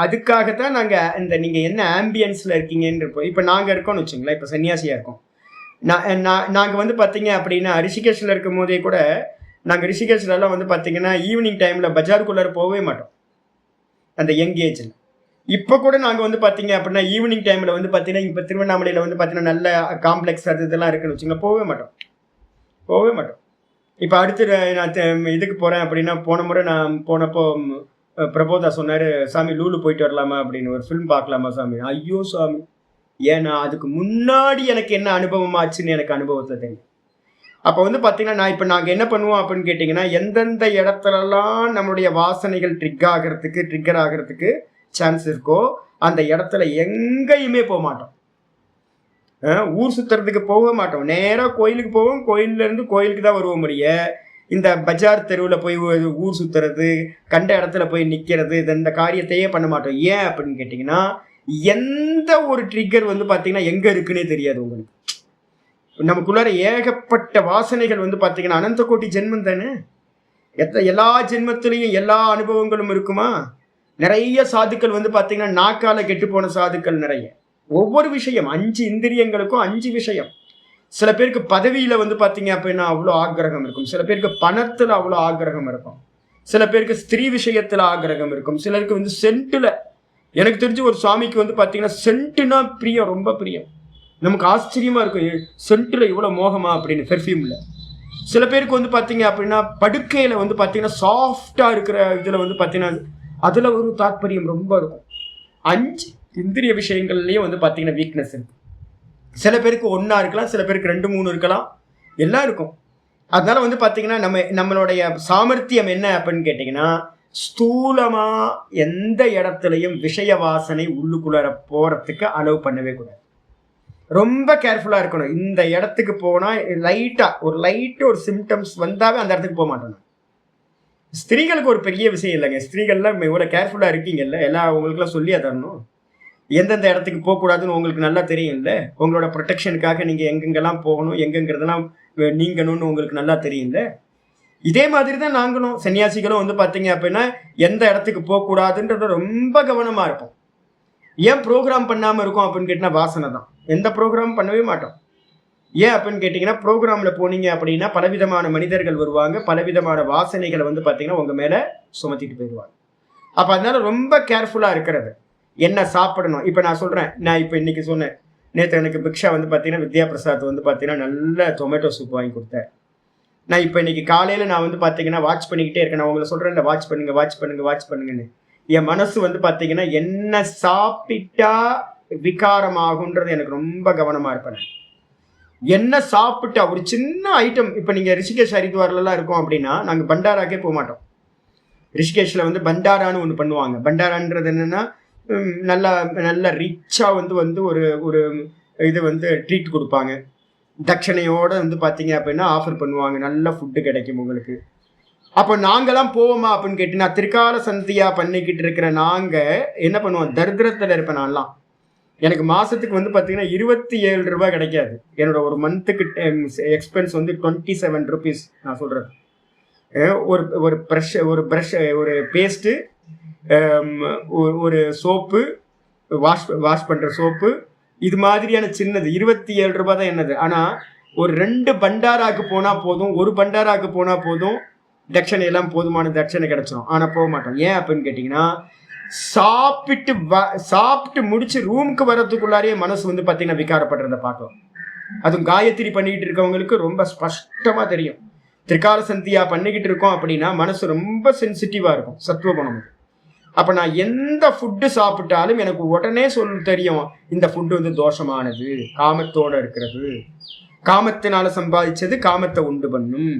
அதுக்காகத்தான் நாங்க இந்த நீங்க என்ன ஆம்பியன்ஸ்ல இருக்கீங்கன்னு இருப்போம். இப்ப நாங்க இருக்கோம்னு வச்சுங்களேன், இப்ப சன்னியாசியா இருக்கோம். நாங்கள் வந்து பார்த்தீங்க அப்படின்னா ரிஷிகேஷில் இருக்கும் போதே கூட நாங்கள் ரிஷிகேஷ்லலாம் வந்து பார்த்தீங்கன்னா ஈவினிங் டைமில் பஜாருக்குள்ளார போகவே மாட்டோம் அந்த யங் ஏஜில். இப்போ கூட நாங்கள் வந்து பார்த்தீங்க அப்படின்னா ஈவினிங் டைமில் வந்து பார்த்தீங்கன்னா இப்போ திருவண்ணாமலையில் வந்து பார்த்தீங்கன்னா நல்ல காம்ப்ளெக்ஸ் அது இதெல்லாம் இருக்குன்னு வச்சுங்க, போகவே மாட்டோம். இப்போ அடுத்து நான் இதுக்கு போகிறேன் அப்படின்னா போன முறை நான் போனப்போ பிரபோதா சொன்னார், சாமி லூலு போயிட்டு வரலாமா அப்படின்னு, ஒரு ஃபிலிம் பார்க்கலாமா சாமி. ஐயோ சாமி, ஏன்னா அதுக்கு முன்னாடி எனக்கு என்ன அனுபவம் ஆச்சுன்னு எனக்கு அனுபவத்தில் தெரியும். அப்போ வந்து பார்த்தீங்கன்னா நாங்கள் என்ன பண்ணுவோம் அப்படின்னு கேட்டிங்கன்னா, எந்தெந்த இடத்துலலாம் நம்மளுடைய வாசனைகள் ட்ரிக்கர் ஆகிறதுக்கு சான்ஸ் இருக்கோ அந்த இடத்துல எங்கேயுமே போக மாட்டோம். ஊர் சுற்றுறதுக்கு போக மாட்டோம், நேராக கோயிலுக்கு போவோம், கோயிலேருந்து கோயிலுக்கு தான் வருவோம். இந்த பஜார் தெருவில் போய் ஊர் சுற்றுறது, கண்ட இடத்துல போய் நிற்கிறது, இந்த காரியத்தையே பண்ண மாட்டோம். ஏன் அப்படின்னு கேட்டிங்கன்னா, எந்த ஒரு ட்ரிக்கர் வந்து பார்த்தீங்கன்னா எங்கே இருக்குன்னே தெரியாது உங்களுக்கு. நமக்குள்ளார ஏகப்பட்ட வாசனைகள் வந்து பார்த்தீங்கன்னா அனந்த கோட்டி ஜென்மம் தானே, எல்லா ஜென்மத்திலையும் எல்லா அனுபவங்களும் இருக்குமா. நிறைய சாதுக்கள் வந்து பார்த்தீங்கன்னா நாக்கால கெட்டு போன சாதுக்கள் நிறைய. ஒவ்வொரு விஷயம் 5 இந்திரியங்களுக்கும் 5 விஷயம். சில பேருக்கு பதவியில் வந்து பார்த்தீங்க அப்படின்னா அவ்வளோ ஆக்கிரகம் இருக்கும், சில பேருக்கு பணத்தில் அவ்வளோ ஆக்கிரகம் இருக்கும், சில பேருக்கு ஸ்திரீ விஷயத்தில் ஆக்கிரகம் இருக்கும், சிலருக்கு வந்து சென்ட்டில். எனக்கு தெரிஞ்சு ஒரு சுவாமிக்கு வந்து பார்த்தீங்கன்னா சென்ட்டுனா பிரியம், ரொம்ப பிரியம். நமக்கு ஆச்சரியமாக இருக்கும், சென்ட்டில் இவ்வளோ மோகமா அப்படின்னு, பெர்ஃப்யூமில். சில பேருக்கு வந்து பார்த்தீங்க அப்படின்னா படுக்கையில் வந்து பார்த்தீங்கன்னா சாஃப்டாக இருக்கிற இதில் வந்து பார்த்தீங்கன்னா அதில் ஒரு தாற்பயம் ரொம்ப இருக்கும். 5 இந்திரிய விஷயங்கள்லேயும் வந்து பார்த்தீங்கன்னா வீக்னஸ் இருக்குது. சில பேருக்கு 1 இருக்கலாம், சில பேருக்கு 2, 3 இருக்கலாம், எல்லாம் இருக்கும். அதனால வந்து பார்த்தீங்கன்னா நம்மளுடைய சாமர்த்தியம் என்ன அப்படின்னு கேட்டிங்கன்னா, ஸ்தூலமா எந்த இடத்துலையும் விஷய வாசனை உள்ளுக்குள்ளார போறதுக்கு அலோவ் பண்ணவே கூடாது. ரொம்ப கேர்ஃபுல்லா இருக்கணும். இந்த இடத்துக்கு போனா ஒரு சிம்டம்ஸ் வந்தாவே அந்த இடத்துக்கு போக மாட்டோம். ஸ்திரீகளுக்கு ஒரு பெரிய விஷயம் இல்லைங்க, ஸ்திரீகள்லாம் இவ்வளவு கேர்ஃபுல்லா இருக்கீங்கல்ல, எல்லாம் உங்களுக்குலாம் சொல்லியா தரணும். எந்தெந்த இடத்துக்கு போகக்கூடாதுன்னு உங்களுக்கு நல்லா தெரியும்ல, உங்களோட ப்ரொடெக்ஷனுக்காக நீங்க எங்கெங்கெல்லாம் போகணும், எங்கெங்கிறதெல்லாம் நீங்கணும்னு உங்களுக்கு நல்லா தெரியும்ல. இதே மாதிரி தான் நாங்களும் சன்னியாசிகளும் வந்து பார்த்தீங்க அப்படின்னா எந்த இடத்துக்கு போகக்கூடாதுன்றத ரொம்ப கவனமாக இருப்போம். ஏன் ப்ரோக்ராம் பண்ணாமல் இருக்கும் அப்படின்னு கேட்டிங்கன்னா வாசனை தான். எந்த ப்ரோக்ராம் பண்ணவே மாட்டோம். ஏன் அப்படின்னு கேட்டிங்கன்னா, ப்ரோக்ராமில் போனீங்க அப்படின்னா பலவிதமான மனிதர்கள் வருவாங்க, பலவிதமான வாசனைகளை வந்து பார்த்தீங்கன்னா உங்கள் மேலே சுமத்திட்டு போயிடுவாங்க. அப்போ அதனால ரொம்ப கேர்ஃபுல்லாக இருக்கிறது. என்ன சாப்பிடணும், இப்போ நான் சொல்கிறேன், நான் இப்போ இன்றைக்கி சொன்னேன், நேற்று எனக்கு பிக்ஷா வந்து பார்த்தீங்கன்னா வித்யா பிரசாத் வந்து பார்த்தீங்கன்னா நல்ல டொமேட்டோ சூப் வாங்கி கொடுத்தேன். நான் இப்போ இன்றைக்கி காலையில் நான் வந்து பார்த்தீங்கன்னா வாட்ச் பண்ணிக்கிட்டே இருக்கேன். நான் உங்களை சொல்கிறேன், இந்த வாட்ச் பண்ணுங்கன்னு. என் மனசு வந்து பார்த்தீங்கன்னா என்ன சாப்பிட்டா விகாரமாகுன்றது எனக்கு ரொம்ப கவனமா இருப்பேன். என்ன சாப்பிட்டா ஒரு சின்ன ஐட்டம், இப்போ நீங்கள் ரிஷிகேஷ் ஹரித்வார்லாம் இருக்கோம் அப்படின்னா நாங்கள் பண்டாராக்கே போக மாட்டோம். ரிஷிகேஷில் வந்து பண்டாரான்னு ஒன்று பண்ணுவாங்க. பண்டாரான்றது என்னென்னா நல்லா நல்லா ரிச்சாக வந்து ஒரு ஒரு இது வந்து ட்ரீட் கொடுப்பாங்க. தட்சணையோடு வந்து பார்த்தீங்க அப்படின்னா ஆஃபர் பண்ணுவாங்க, நல்ல ஃபுட்டு கிடைக்கும் உங்களுக்கு. அப்போ நாங்களாம் போவோமா அப்படின்னு கேட்டு நான் திரிகால சந்தியா பண்ணிக்கிட்டு இருக்கிற நாங்கள் என்ன பண்ணுவோம், தரித்திரத்தில் இருப்பேன் நான்லாம். எனக்கு மாதத்துக்கு வந்து பார்த்தீங்கன்னா 27 ரூபாய் கிடைக்காது. என்னோட ஒரு மந்த்துக்கு எக்ஸ்பென்ஸ் வந்து 27 rupees. நான் சொல்கிறது ஒரு ப்ரஷ் ஒரு பேஸ்ட்டு, ஒரு சோப்பு, வாஷ் பண்ணுற சோப்பு, இது மாதிரியான சின்னது 27 ரூபாய் தான் என்னது. ஆனால் ஒரு 2 பண்டாராக்கு போனால் போதும், ஒரு பண்டாராக்கு போனால் போதும், தட்சணை எல்லாம் போதுமான தட்சணை கிடைச்சிடும். ஆனால் போக மாட்டோம். ஏன் அப்படின்னு கேட்டிங்கன்னா சாப்பிட்டு முடிச்சு ரூமுக்கு வர்றதுக்குள்ளாரே மனசு வந்து பார்த்தீங்கன்னா விகாரப்படுறத பார்க்கலாம். அதுவும் காயத்ரி பண்ணிக்கிட்டு இருக்கவங்களுக்கு ரொம்ப ஸ்பஷ்டமாக தெரியும். திரிகால சந்தியா பண்ணிக்கிட்டு இருக்கோம் அப்படின்னா மனசு ரொம்ப சென்சிட்டிவாக இருக்கும், சத்துவகுணம். அப்போ நான் எந்த ஃபுட்டு சாப்பிட்டாலும் எனக்கு உடனே தெரியும் இந்த ஃபுட்டு வந்து தோஷமானது, காமத்தோடு இருக்கிறது, காமத்தினால சம்பாதிச்சது காமத்தை உண்டு பண்ணும்.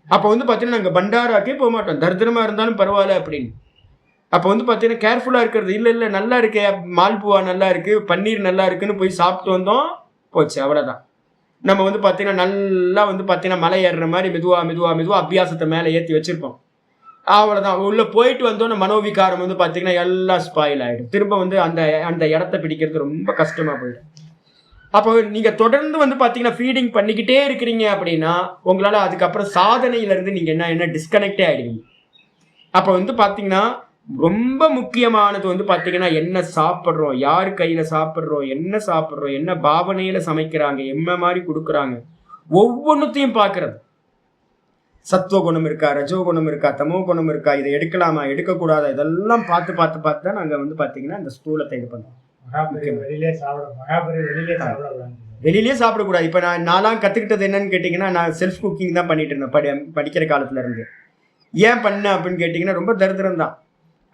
அப்போ வந்து பார்த்தீங்கன்னா நாங்கள் பண்டாராக்கே போக மாட்டோம், தரித்திரமாக இருந்தாலும் பரவாயில்ல அப்படின்னு. அப்போ வந்து பார்த்தீங்கன்னா கேர்ஃபுல்லாக இருக்கிறது. இல்லை நல்லா இருக்கு, மால்புவா நல்லா இருக்குது, பன்னீர் நல்லா இருக்குன்னு போய் சாப்பிட்டு வந்தோம், போச்சு, அவ்வளோதான். நம்ம வந்து பார்த்தீங்கன்னா நல்லா வந்து பார்த்தீங்கன்னா மலை ஏறுற மாதிரி மெதுவாக அபியாசத்தை மேலே ஏற்றி வச்சுருப்போம், அவ்வளோதான். உள்ளே போயிட்டு வந்தோன்னு மனோவிகாரம் வந்து பார்த்தீங்கன்னா எல்லாம் ஸ்பாயில் ஆகிடும். திரும்ப வந்து அந்த இடத்த பிடிக்கிறது ரொம்ப கஷ்டமாக போயிடும். அப்போ நீங்கள் தொடர்ந்து வந்து பார்த்தீங்கன்னா ஃபீடிங் பண்ணிக்கிட்டே இருக்கிறீங்க அப்படின்னா உங்களால் அதுக்கப்புறம் சாதனையிலேருந்து நீங்கள் என்ன டிஸ்கனெக்டே ஆகிடுவீங்க. அப்போ வந்து பார்த்தீங்கன்னா ரொம்ப முக்கியமானது வந்து பார்த்தீங்கன்னா என்ன சாப்பிட்றோம், யார் கையில் சாப்பிட்றோம், என்ன பாவனையில் சமைக்கிறாங்க, என்ன மாதிரி கொடுக்குறாங்க, ஒவ்வொன்றுத்தையும் பார்க்கறது. சத்துவகுணம் இருக்கா, ரஜோகுணம் இருக்கா, தமோ குணம் இருக்கா, இதை எடுக்கலாமா எடுக்கக்கூடாதா, இதெல்லாம் பார்த்து தான் நாங்கள் வந்து பார்த்தீங்கன்னா இந்த ஸ்தூலத்தை இது பண்ணுவோம். வெளியிலே சாப்பிடக்கூடாது. இப்போ நான்லாம் கற்றுக்கிட்டது என்னன்னு கேட்டிங்கன்னா, நான் செல்ஃப் குக்கிங் தான் பண்ணிட்டு இருந்தேன் படிக்கிற காலத்துல இருந்து. ஏன் பண்ணேன் அப்படின்னு கேட்டிங்கன்னா ரொம்ப தரித்திரம் தான்.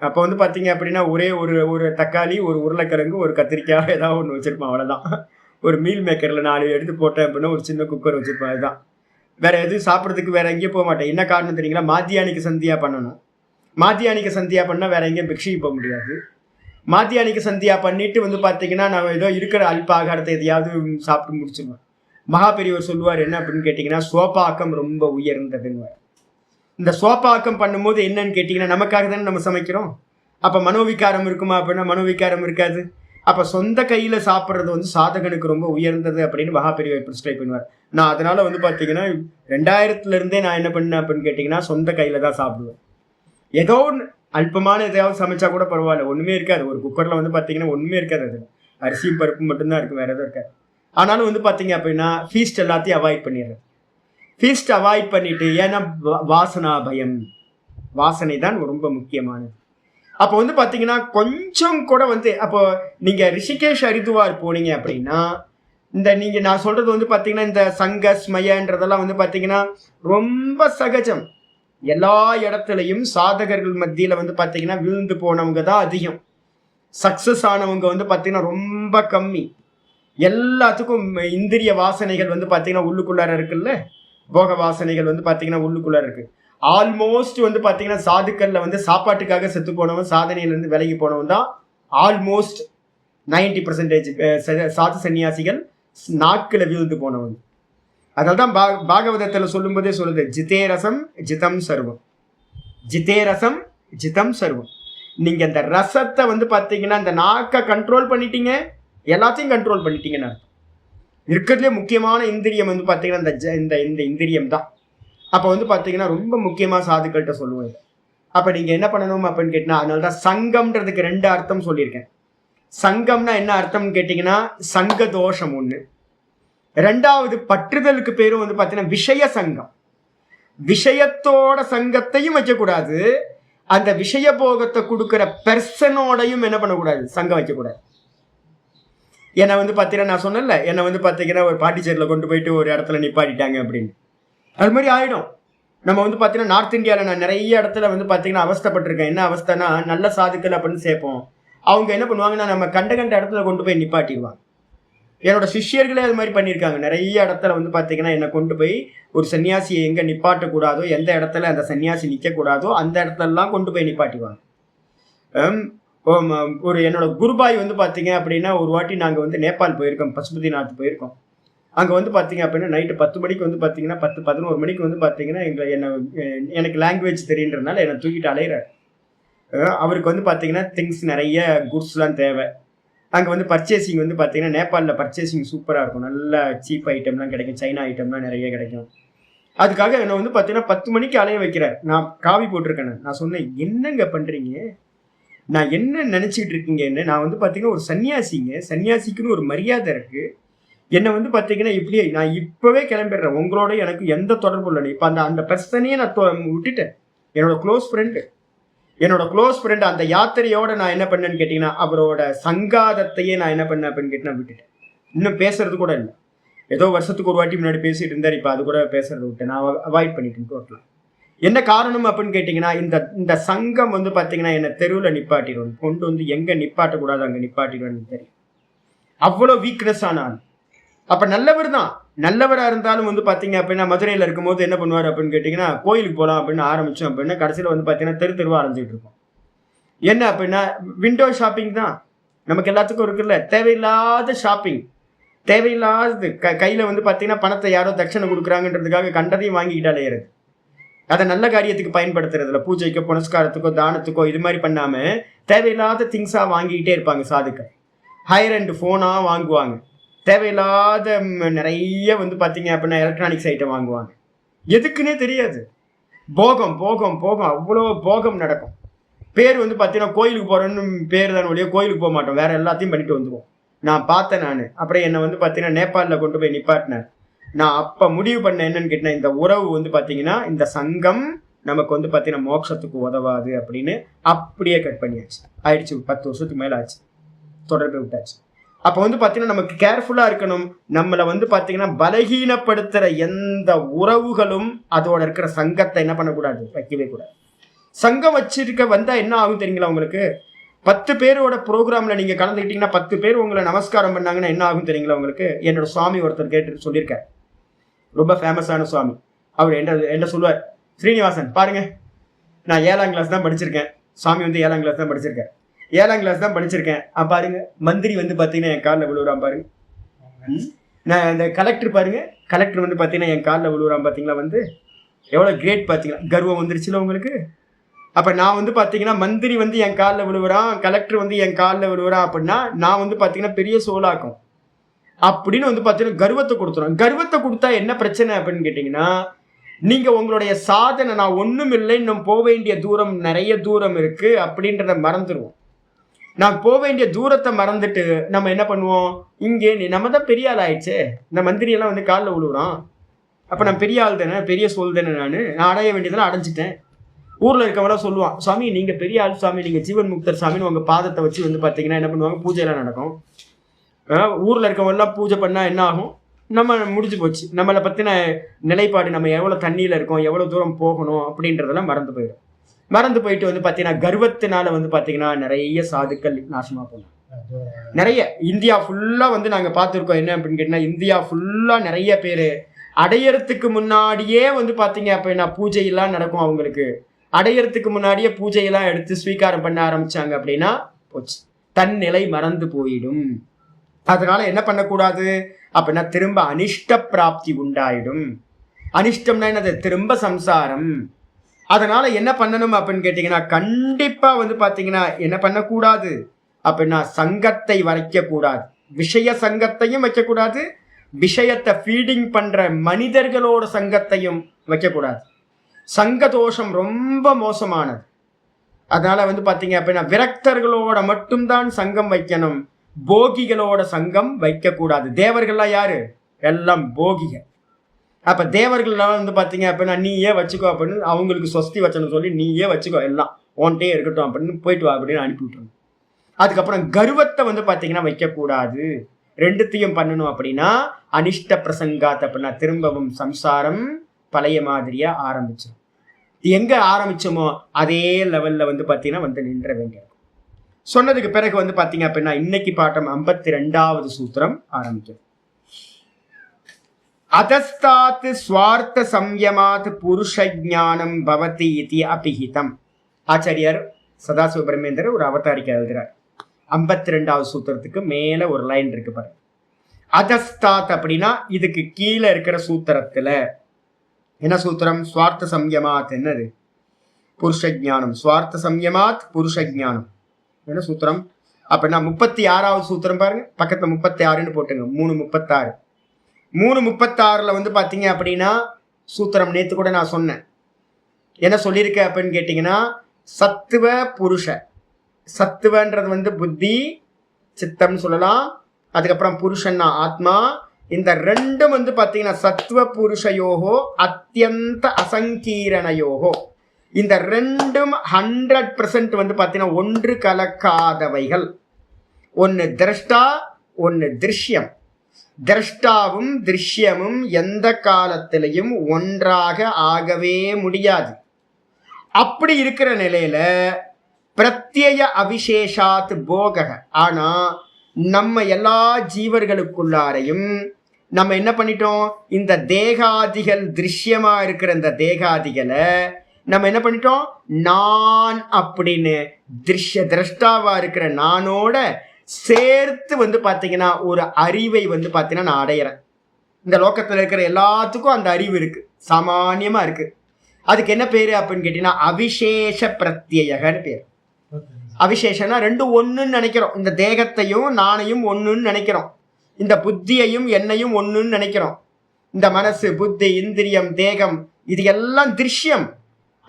அப்போ வந்து பார்த்தீங்க அப்படின்னா ஒரே ஒரு தக்காளி, ஒரு உருளைக்கிழங்கு, ஒரு கத்திரிக்காய் ஏதாவது ஒன்று வச்சுருப்பேன், அவ்வளோதான். ஒரு மீல் மேக்கரில் 4 எடுத்து போட்டேன் அப்படின்னா ஒரு சின்ன குக்கர் வச்சுருப்பேன், அதுதான். வேறு எதுவும் சாப்பிட்றதுக்கு வேறு எங்கேயும் போக மாட்டேன். என்ன காரணம் தெரியுங்களா, மாத்தியானிக்கு சந்தியா பண்ணணும். மாத்தியானிக்கு சந்தியா பண்ணால் வேறு எங்கேயும் பிக்ஷைக்கு போக முடியாது. மாத்தியானிக்கு சந்தியா பண்ணிவிட்டு வந்து பார்த்தீங்கன்னா நான் ஏதோ இருக்கிற அல்ப ஆகாரத்தை எதையாவது சாப்பிட்டு முடிச்சிடுவேன். மகாபெரியவர் சொல்லுவார் என்ன அப்படின்னு கேட்டிங்கன்னா, சோப்பாக்கம் ரொம்ப உயர்ந்ததுன்னு. இந்த சோப்பாக்கம் பண்ணும்போது என்னன்னு கேட்டிங்கன்னா நமக்காக தானே நம்ம சமைக்கிறோம். அப்போ மனோவிகாரம் இருக்குமா அப்படின்னா மனோவிகாரம் இருக்காது. அப்போ சொந்த கையில் சாப்பிட்றது வந்து சாதகனுக்கு ரொம்ப உயர்ந்தது அப்படின்னு மகாபெரியவர் ப்ரிஸ்கிரைப் பண்ணுவார். நான் அதனால் வந்து பார்த்தீங்கன்னா 2000 நான் என்ன பண்ணேன் அப்படின்னு கேட்டிங்கன்னா சொந்த கையில் தான் சாப்பிடுவேன். ஏதோ ஒன்று அல்பமான எதையாவது சமைச்சா கூட பரவாயில்ல, ஒன்றுமே இருக்காது. ஒரு குக்கரில் வந்து பார்த்தீங்கன்னா ஒன்றுமே இருக்காது, அது அரிசியும் பருப்பு மட்டும்தான் இருக்கும், வேறு எதுவும் இருக்காது. ஆனாலும் வந்து பார்த்தீங்க அப்படின்னா ஃபீஸ்ட் எல்லாத்தையும் அவாய்ட் பண்ணிடுறேன். ஃபீஸ்ட் அவாய்ட் பண்ணிட்டு, ஏன்னா வாசனா பயம், வாசனை தான் ரொம்ப முக்கியமானது. அப்போ வந்து பார்த்தீங்கன்னா கொஞ்சம் கூட வந்து அப்போ நீங்கள் ரிஷிகேஷ் ஹரித்வார் போனீங்க அப்படின்னா நீங்கள் நான் சொல்கிறது வந்து பார்த்தீங்கன்னா இந்த சங்க ஸ்மயன்றதெல்லாம் வந்து பார்த்தீங்கன்னா ரொம்ப சகஜம். எல்லா இடத்துலையும் சாதகர்கள் மத்தியில் வந்து பார்த்தீங்கன்னா விழுந்து போனவங்க தான் அதிகம். சக்ஸஸ் ஆனவங்க வந்து பார்த்தீங்கன்னா ரொம்ப கம்மி. எல்லாத்துக்கும் இந்திரிய வாசனைகள் வந்து பார்த்தீங்கன்னா உள்ளுக்குள்ளார இருக்குல்ல, போக வாசனைகள் வந்து பார்த்தீங்கன்னா உள்ளுக்குள்ளார இருக்கு. ஆல்மோஸ்ட் வந்து பார்த்தீங்கன்னா சாதுக்கள்ல வந்து சாப்பாட்டுக்காக செத்து போனவன், சாதனையிலேருந்து விலகி போனவன் தான் ஆல்மோஸ்ட் 90% சாது சன்னியாசிகள் நாட்களை விழுந்து போனவன். அதனால தான் பாகவதத்தில் சொல்லும்போதே சொல்லுது, ஜிதேரசம் ஜிதம் சர்வம், ஜிதேரசம் ஜிதம் சர்வம். நீங்கள் இந்த ரசத்தை வந்து பார்த்தீங்கன்னா இந்த நாக்கை கண்ட்ரோல் பண்ணிட்டீங்க, எல்லாத்தையும் கண்ட்ரோல் பண்ணிட்டீங்கன்னு அர்த்தம். இருக்கிறதுலே முக்கியமான இந்திரியம் வந்து பார்த்தீங்கன்னா இந்த இந்திரியம் தான். அப்போ வந்து பார்த்தீங்கன்னா ரொம்ப முக்கியமாக சாதுக்கள்கிட்ட சொல்லுவேன். அப்போ நீங்கள் என்ன பண்ணணும் அப்படின்னு கேட்டிங்கன்னா, அதனால தான் சங்கம்ன்றதுக்கு 2 அர்த்தம் சொல்லியிருக்கேன். சங்கம்னா என்ன அர்த்தம்னு கேட்டிங்கன்னா சங்க தோஷம் ஒன்று, 2வது பற்றுதலுக்கு பேரும் வந்து பார்த்தீங்கன்னா விஷய சங்கம். விஷயத்தோட சங்கத்தையும் வைக்கக்கூடாது, அந்த விஷய போகத்தை கொடுக்குற பெர்சனோடையும் என்ன பண்ணக்கூடாது, சங்கம் வைக்கக்கூடாது. என்னை வந்து பார்த்தீங்கன்னா நான் சொன்னேன்ல, என்னை வந்து பார்த்தீங்கன்னா ஒரு பாண்டிச்சேரியில் கொண்டு போயிட்டு ஒரு இடத்துல நிப்பாட்டிட்டாங்க அப்படின்னு, அது மாதிரி ஆகிடும். நம்ம வந்து பார்த்தீங்கன்னா நார்த் இந்தியாவில் நான் நிறைய இடத்துல வந்து பார்த்தீங்கன்னா அவஸ்தைப்பட்டிருக்கேன். என்ன அவஸ்தைனா, நல்ல சாதுக்கள் அப்படின்னு சேர்ப்போம், அவங்க என்ன பண்ணுவாங்கன்னா நம்ம கண்ட இடத்துல கொண்டு போய் நிப்பாட்டிடுவாங்க. என்னோட சிஷ்யர்களே அது மாதிரி பண்ணியிருக்காங்க. நிறைய இடத்துல வந்து பார்த்தீங்கன்னா என்னை கொண்டு போய் ஒரு சன்னியாசியை எங்கே நிப்பாட்டக்கூடாதோ, எந்த இடத்துல அந்த சன்னியாசி நிற்கக்கூடாதோ அந்த இடத்துலலாம் கொண்டு போய் நிப்பாட்டிடுவாங்க. ஒரு என்னோட குருபாய் வந்து பார்த்தீங்க அப்படின்னா ஒரு வாட்டி நாங்கள் வந்து நேபாள் போயிருக்கோம், பசுபதிநாத் போயிருக்கோம். அங்கே வந்து பார்த்தீங்க அப்படின்னா நைட்டு 10 மணிக்கு வந்து பார்த்தீங்கன்னா 10-11 மணிக்கு வந்து பார்த்தீங்கன்னா எனக்கு லாங்குவேஜ் தெரியுன்றதுனால என்னை தூக்கிட்டு அலையிறாரு. அவருக்கு வந்து பார்த்தீங்கன்னா திங்ஸ் நிறைய குட்ஸ்லாம் தேவை. அங்கே வந்து பர்ச்சேசிங் வந்து பார்த்தீங்கன்னா நேபாளில் பர்ச்சேசிங் சூப்பராக இருக்கும். நல்ல சீப் ஐட்டம்லாம் கிடைக்கும், சைனா ஐட்டம்லாம் நிறைய கிடைக்கும். அதுக்காக என்னை வந்து பார்த்தீங்கன்னா 10 மணிக்கு அலைய வைக்கிறார். நான் காவி போட்டிருக்கேன். நான் சொன்னேன், என்னங்க பண்ணுறீங்க, நான் என்ன நினச்சிக்கிட்டு இருக்கீங்கன்னு. நான் வந்து பார்த்தீங்கன்னா ஒரு சன்னியாசிங்க, சன்னியாசிக்குன்னு ஒரு மரியாதை இருக்குது. என்னை வந்து பார்த்தீங்கன்னா இப்படியே நான் இப்போவே கிளம்பிடுறேன், உங்களோட எனக்கு எந்த தொடர்பு இல்லை. இப்போ அந்த பிரச்சனையே நான் விட்டுட்டேன். என்னோட க்ளோஸ் ஃப்ரெண்டு அந்த யாத்திரையோட நான் என்ன பண்ணேன்னு கேட்டிங்கன்னா அவரோட சங்காதத்தையே நான் என்ன பண்ணேன் அப்படின்னு கேட்டு நான் விட்டுட்டேன். இன்னும் பேசுறது கூட இல்லை. ஏதோ வருஷத்துக்கு ஒரு வாட்டி முன்னாடி பேசிட்டு இருந்தார், இப்போ அது கூட பேசுறது விட்டேன். நான் அவாய்ட் பண்ணிட்டேன் டோட்டலாக. என்ன காரணம் அப்படின்னு கேட்டிங்கன்னா இந்த சங்கம் வந்து பார்த்தீங்கன்னா என்னை தெருவில் நிப்பாட்டிடுவோம், கொண்டு வந்து எங்கே நிப்பாட்டக்கூடாது அங்கே நிப்பாட்டிடுவேன்னு தெரியும். அவ்வளோ வீக்னஸ் ஆனான். அப்போ நல்லவர் தான், நல்லவராக இருந்தாலும் வந்து பார்த்தீங்க அப்படின்னா மதுரையில் இருக்கும்போது என்ன பண்ணுவார் அப்படின்னு கேட்டிங்கன்னா கோயிலுக்கு போகலாம் அப்படின்னு ஆரம்பித்தோம் அப்படின்னா கடைசியில் வந்து பார்த்தீங்கன்னா தெருவாக அரைஞ்சிட்டு இருக்கோம். என்ன அப்படின்னா விண்டோ ஷாப்பிங் தான் நமக்கு எல்லாத்துக்கும் இருக்குல்ல, தேவையில்லாத ஷாப்பிங், தேவையில்லாதது. கையில் வந்து பார்த்தீங்கன்னா பணத்தை யாரோ தட்சணை கொடுக்குறாங்கன்றதுக்காக கண்டதையும் வாங்கிக்கிட்டாலே ஏறுது. அதை நல்ல காரியத்துக்கு பயன்படுத்துறதுல, பூஜைக்கோ புனஸ்காரத்துக்கோ தானத்துக்கோ இது மாதிரி பண்ணாமல் தேவையில்லாத திங்ஸாக வாங்கிக்கிட்டே இருப்பாங்க சாதுக்கள். ஹையர் அண்ட் ஃபோனாக வாங்குவாங்க, தேவையில்லாத நிறைய வந்து பார்த்தீங்க அப்படின்னா எலக்ட்ரானிக்ஸ் ஐட்டம் வாங்குவாங்க. எதுக்குன்னே தெரியாது. போகம் போகம் போகம், அவ்வளோ போகம் நடக்கும். பேர் வந்து பார்த்தீங்கன்னா கோயிலுக்கு போகிறேன்னு பேர் தான் ஒழிய கோயிலுக்கு போக மாட்டோம், வேறு எல்லாத்தையும் பண்ணிட்டு வந்துடுவோம். நான் பார்த்தேன். நான் அப்புறம் என்னை வந்து பார்த்தீங்கன்னா நேபாளில் கொண்டு போய் நிப்பாட்டினேன். நான் அப்போ முடிவு பண்ண என்னன்னு கேட்டேன், இந்த உறவு வந்து பார்த்தீங்கன்னா இந்த சங்கம் நமக்கு வந்து பார்த்தீங்கன்னா மோட்சத்துக்கு உதவாது அப்படின்னு அப்படியே கட் பண்ணியாச்சு. ஆயிடுச்சு, 10 வருஷத்துக்கு மேலே ஆச்சு, தொடர்பு விட்டாச்சு. அப்போ வந்து பார்த்தீங்கன்னா நமக்கு கேர்ஃபுல்லாக இருக்கணும். நம்மளை வந்து பார்த்தீங்கன்னா பலகீனப்படுத்துகிற எந்த உறவுகளும் அதோட இருக்கிற சங்கத்தை என்ன பண்ணக்கூடாது, வைக்கவே கூடாது. சங்கம் வச்சிருக்க வந்தால் என்ன ஆகும் தெரியுங்களா உங்களுக்கு? 10 பேரோட ப்ரோக்ராமில் நீங்கள் கலந்துக்கிட்டீங்கன்னா 10 பேர் உங்களை நமஸ்காரம் பண்ணாங்கன்னா என்ன ஆகும் தெரியுங்களா உங்களுக்கு? என்னோட சுவாமி ஒருத்தர் கேட்டு சொல்லியிருக்கார், ரொம்ப ஃபேமஸான சுவாமி. அவர் என்ன சொல்லுவார், ஸ்ரீனிவாசன் பாருங்க, நான் 7ஆம் கிளாஸ் தான் படிச்சிருக்கேன். சுவாமி வந்து 7ஆம் கிளாஸ் தான் படிச்சிருக்கேன். 7ஆம் கிளாஸ் தான் படிச்சிருக்கேன். பாருங்க, மந்திரி வந்து பார்த்தீங்கன்னா என் காலில் விழுவுறான் பாருங்க. நான் இந்த கலெக்டர் பாருங்க, கலெக்டர் வந்து பார்த்தீங்கன்னா என் காலில் விழுவுறான். பார்த்தீங்களா வந்து எவ்வளோ கிரேட் பார்த்தீங்களா? கர்வம் வந்துருச்சுல உங்களுக்கு? அப்போ நான் வந்து பார்த்தீங்கன்னா மந்திரி வந்து என் காலில் விழுவுறான், கலெக்டர் வந்து என் காலில் விழுவுறான் அப்படின்னா நான் வந்து பார்த்தீங்கன்னா பெரிய சோலாக்கும் அப்படின்னு வந்து பார்த்தீங்கன்னா கர்வத்தை கொடுத்துரும். கர்வத்தை கொடுத்தா என்ன பிரச்சனை அப்படின்னு கேட்டிங்கன்னா, நீங்கள் உங்களுடைய சாதனை நான் ஒன்றும் இல்லை, இன்னும் போக வேண்டிய தூரம் நிறைய தூரம் இருக்குது அப்படின்றத மறந்துடுவோம். நான் போக வேண்டிய தூரத்தை மறந்துட்டு நம்ம என்ன பண்ணுவோம், இங்கே நம்ம தான் பெரிய ஆள் ஆயிடுச்சு, இந்த மந்திரியெல்லாம் வந்து காலில் விழுவுறான், அப்போ நான் பெரிய ஆள் தானே, பெரிய சொல் தானே, நான் அடைய வேண்டியதெல்லாம் அடைஞ்சிட்டேன். ஊரில் இருக்கவங்களாம் சொல்லுவான், சாமி நீங்கள் பெரிய ஆள் சாமி, நீங்கள் ஜீவன் முக்தர் சாமின்னு உங்கள் பாதத்தை வச்சு வந்து பார்த்தீங்கன்னா என்ன பண்ணுவாங்க, பூஜையெல்லாம் நடக்கும். ஊரில் இருக்கவங்கெல்லாம் பூஜை பண்ணால் என்ன ஆகும், நம்ம முடிஞ்சு போச்சு, நம்மளை பற்றின நிலைப்பாடு, நம்ம எவ்வளோ தண்ணியில் இருக்கோம், எவ்வளோ தூரம் போகணும் அப்படின்றதெல்லாம் மறந்து போயிடும். மறந்து போயிட்டு வந்து பார்த்தீங்கன்னா கர்வத்தினால வந்து பார்த்தீங்கன்னா நிறைய சாதுக்கள் நாசமாக போனோம். நிறைய இந்தியா ஃபுல்லாக வந்து நாங்கள் பார்த்துருக்கோம். என்ன அப்படின்னு கேட்டிங்கன்னா இந்தியா ஃபுல்லாக நிறைய பேர் அடையறதுக்கு முன்னாடியே வந்து பார்த்தீங்க அப்படின்னா பூஜையெல்லாம் நடக்கும். அவங்களுக்கு அடையறதுக்கு முன்னாடியே பூஜையெல்லாம் எடுத்து ஸ்வீகாரம் பண்ண ஆரம்பித்தாங்க அப்படின்னா போச்சு, தன் நிலை மறந்து போயிடும். அதனால என்ன பண்ணக்கூடாது அப்படின்னா திரும்ப அனிஷ்ட பிராப்தி உண்டாயிடும். அனிஷ்டம்னா என்னது, திரும்ப சம்சாரம். அதனால என்ன பண்ணணும் அப்படின்னு கேட்டிங்கன்னா கண்டிப்பாக வந்து பார்த்தீங்கன்னா என்ன பண்ணக்கூடாது அப்படின்னா சங்கத்தை வைக்கக்கூடாது, விஷய சங்கத்தையும் வைக்கக்கூடாது, விஷயத்தை ஃபீடிங் பண்ணுற மனிதர்களோட சங்கத்தையும் வைக்கக்கூடாது. சங்க தோஷம் ரொம்ப மோசமானது. அதனால வந்து பார்த்தீங்க அப்படின்னா விரக்தர்களோட மட்டும்தான் சங்கம் வைக்கணும், போகிகளோட சங்கம் வைக்கக்கூடாது. தேவர்கள்லாம் யாரு, எல்லாம் போகிகள். அப்போ தேவர்கள்லாம் வந்து பார்த்தீங்க அப்படின்னா நீயே வச்சுக்கோ அப்படின்னு அவங்களுக்கு சொஸ்தி வச்சனு சொல்லி நீயே வச்சுக்கோ, எல்லாம் ஓன்ட்டே இருக்கட்டும் அப்படின்னு போயிட்டு வா அப்படின்னு அனுப்பி விட்டுருங்க. அதுக்கப்புறம் கர்வத்தை வந்து பார்த்தீங்கன்னா வைக்கக்கூடாது. ரெண்டுத்தையும் பண்ணணும் அப்படின்னா அனிஷ்ட பிரசங்காத் அப்படின்னா திரும்பவும் சம்சாரம் பழைய மாதிரியாக ஆரம்பிச்சிடும். எங்கே ஆரம்பிச்சோமோ அதே லெவலில் வந்து பார்த்தீங்கன்னா வந்து நின்ற வேண்டியிருக்கும். சொன்னதுக்கு பிறகு வந்து பாத்தீங்க அப்படின்னா இன்னைக்கு பாட்டம் 52வது சூத்திரம் ஆரம்பிக்கும். அதஸ்தாத் ஸ்வார்த்த சம்யமாத் புருஷ ஞானம் பவதி இதி அபிஹிதம். ஆச்சாரியார் சதாசிவ பிரம்மேந்திரர் ஒரு அவதாரிக்கை எழுதுறார். 52வது சூத்திரத்துக்கு மேல ஒரு லைன் இருக்கு பாருங்க. அதஸ்தாத் அப்படின்னா இதுக்கு கீழே இருக்கிற சூத்திரத்துல என்ன சூத்திரம்? ஸ்வார்த்த சம்யமாத். என்னது? புருஷ ஞானம். ஸ்வார்த்த சம்யமாத் புருஷ ஞானம் என்ன சூத்திரம் அப்படின்னா 36வது சூத்திரம் பாருங்க. பக்கத்துல 36ன்னு போட்டுங்க. 336. 336ல வந்து பாத்தீங்க அப்படின்னா சூத்திரம் நேத்து கூட நான் சொன்னேன். என்ன சொல்லியிருக்க அப்படின்னு கேட்டீங்கன்னா, சத்துவ புருஷ. சத்துவன்றது வந்து புத்தி சித்தம்னு சொல்லலாம். அதுக்கப்புறம் புருஷன்னா ஆத்மா. இந்த ரெண்டும் வந்து பாத்தீங்கன்னா சத்துவ புருஷயோகோ அத்தியந்த அசங்கீரணயோகோ, இந்த ரெண்டும் 100% வந்து பாத்தீங்கன்னா ஒன்று கலக்காதவைகள். ஒன்னு திரஷ்டா, ஒன்னு திருஷ்யம். திரஷ்டாவும் திருஷ்யமும் எந்த காலத்திலையும் ஒன்றாக ஆகவே முடியாது. அப்படி இருக்கிற நிலையில பிரத்யய அவிசேஷாத் போக. ஆனா நம்ம எல்லா ஜீவர்களுக்குள்ளாரையும் நம்ம என்ன பண்ணிட்டோம்? இந்த தேகாதிகள் திருஷ்யமா இருக்கிற இந்த தேகாதிகளை நம்ம என்ன பண்ணிட்டோம்? நான் அப்படின்னு திரஷ்டாவா இருக்கிற நானோட சேர்த்து வந்து பாத்தீங்கன்னா ஒரு அறிவை வந்து பாத்தீங்கன்னா நான் அடையிறேன். இந்த லோகத்துல இருக்கிற எல்லாத்துக்கும் அந்த அறிவு இருக்கு, சாமான்யமா இருக்கு. அதுக்கு என்ன பேரு அப்படின்னு கேட்டீங்கன்னா அவிசேஷ பிரத்யேகன்னு பேரு. அவிசேஷனா ரெண்டும் ஒண்ணுன்னு நினைக்கிறோம். இந்த தேகத்தையும் நானையும் ஒண்ணுன்னு நினைக்கிறோம். இந்த புத்தியையும் என்னையும் ஒண்ணுன்னு நினைக்கிறோம். இந்த மனசு, புத்தி, இந்திரியம், தேகம் இது எல்லாம் திருஷ்யம்.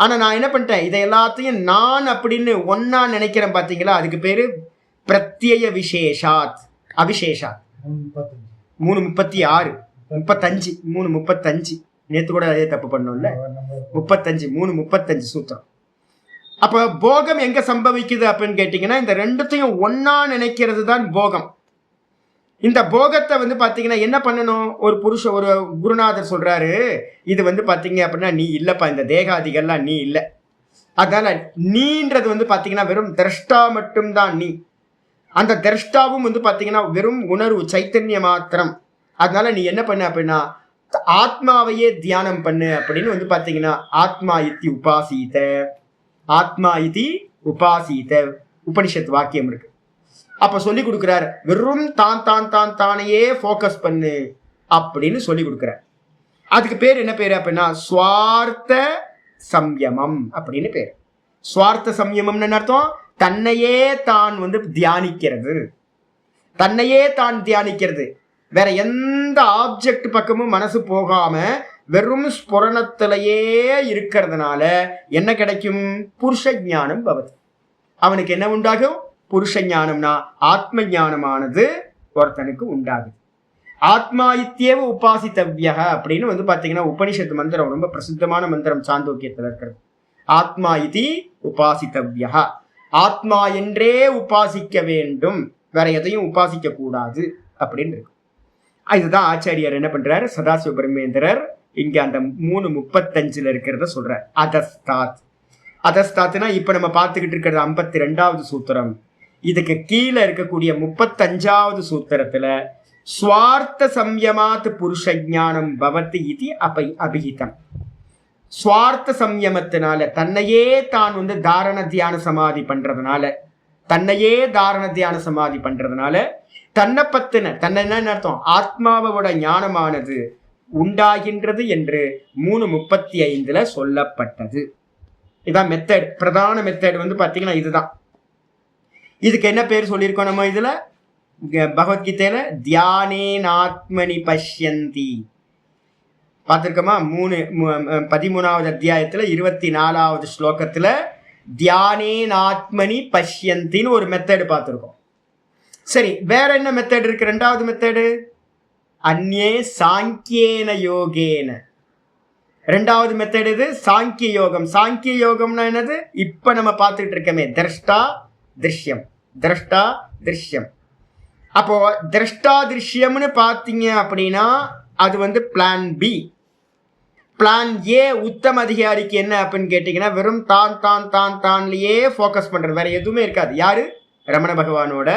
ஆனா நான் என்ன பண்ணிட்டேன்? இதை எல்லாத்தையும் நான் அப்படின்னு ஒன்னா நினைக்கிறேன். பாத்தீங்களா? அதுக்கு பேரு பிரத்யய விசேஷாத் அவிசேஷாத். 336 35 335 நேத்து கூட அதே தப்பு பண்ணோம்ல. 35 335 சூத்திரம். அப்ப போகம் எங்க சம்பவிக்குது அப்படின்னு கேட்டீங்கன்னா, இந்த ரெண்டுத்தையும் ஒன்னா நினைக்கிறது தான் போகம். இந்த போகத்தை வந்து பாத்தீங்கன்னா என்ன பண்ணணும்? ஒரு குருநாதர் சொல்றாரு, இது வந்து பாத்தீங்க அப்படின்னா நீ இல்லப்பா, இந்த தேகாதிகள்லாம் நீ இல்லை. அதனால நீன்றது வந்து பாத்தீங்கன்னா வெறும் திரஷ்டா மட்டும்தான் நீ. அந்த திரஷ்டாவும் வந்து பாத்தீங்கன்னா வெறும் உணர்வு, சைத்தன்ய மாத்திரம். அதனால நீ என்ன பண்ண அப்படின்னா ஆத்மாவையே தியானம் பண்ணு அப்படின்னு வந்து பாத்தீங்கன்னா ஆத்மா இத்தி உபாசீத, ஆத்மா இதி உபாசீத உபனிஷத் வாக்கியம் இருக்கு. அப்ப சொல்லி கொடுக்கிறார், வெறும் தானையே போக்கஸ் பண்ணு அப்படின்னு சொல்லி கொடுக்கிறார். அதுக்கு பேர் என்ன பேரு அப்படின்னா ஸ்வார்த்த சம்யமம் அப்படின்னு பேரு. ஸ்வார்த்த சம்யமம்னு அர்த்தம் தன்னையே தான் வந்து தியானிக்கிறது. தன்னையே தான் தியானிக்கிறது. வேற எந்த ஆப்ஜெக்ட் பக்கமும் மனசு போகாம வெறும் ஸ்புரணத்திலேயே இருக்கிறதுனால என்ன கிடைக்கும்? புருஷ ஞானம் பவதி. அவனுக்கு என்ன உண்டாகும்? புருஷ ஞானம்னா ஆத்ம ஞானமானது ஒருத்தனுக்கு உண்டாகுது. ஆத்மா இத்தியேவ உபாசித்தவ்யா அப்படின்னு வந்து பாத்தீங்கன்னா உபனிஷத்து மந்திரம், ரொம்ப பிரசித்தமான மந்திரம் சாந்தோக்கியத்தில் இருக்கிறது. ஆத்மா இதி உபாசித்தவ்யா, ஆத்மா என்றே உபாசிக்க வேண்டும், வேற எதையும் உபாசிக்க கூடாது அப்படின்னு இருக்கு. இதுதான் ஆச்சாரியார் என்ன பண்றாரு? சதாசிவ பிரம்மேந்திரர் இங்க அந்த 3:35 இருக்கிறத சொல்றார். அதஸ்தாத். அதஸ்தாத்னா இப்ப நம்ம பார்த்துக்கிட்டு இருக்கிறது 52வது சூத்திரம். இதுக்கு கீழே இருக்கக்கூடிய 35வது சூத்திரத்துல ஸ்வார்த்த சம்யமாத் புருஷ ஞானம் பவதி இது அபிஹிதம். ஸ்வார்த்த சம்யமத்தினால தன்னையே தான் வந்து தாரண தியான சமாதி பண்றதுனால, தன்னையே தாரண தியான சமாதி பண்றதுனால தன்னை பத்தின, தன்னை என்ன அர்த்தம்? ஆத்மாவோட ஞானமானது உண்டாகின்றது என்று 3:35 சொல்லப்பட்டது. இதான் மெத்தட், பிரதான மெத்தட் வந்து பாத்தீங்கன்னா இதுதான். இதுக்கு என்ன பேர் சொல்லியிருக்கோம் நம்ம இதுல பகவத்கீதையில? தியானேன ஆத்மனி பஷ்யந்தி. பார்த்திருக்கோமா? 13வது அத்தியாயத்துல 24வது ஸ்லோகத்துல தியானேன ஆத்மனி பஷ்யந்தின்னு ஒரு மெத்தட் பார்த்திருக்கோம். சரி, வேற என்ன மெத்தட் இருக்கு? 2வது மெத்தடு அந்நே சாங்கியேன யோகேன. 2வது மெத்தட் இது சாங்கிய யோகம். சாங்கிய யோகம்னா என்னது? இப்ப நம்ம பார்த்துட்டு இருக்கமே திரஷ்டா திருஷ்யம், திரஷ்டா திருஷ்யம். அப்போ திரஷ்டா திருஷ்யம்னு பார்த்தீங்க அப்படின்னா அது வந்து பிளான் பி. பிளான் ஏ உத்தம அதிகாரிக்கு என்ன அப்படின்னு கேட்டீங்கன்னா வெறும் தான்லயே ஃபோக்கஸ் பண்றது, வேற எதுவுமே இருக்காது. யாரு? ரமண பகவானோட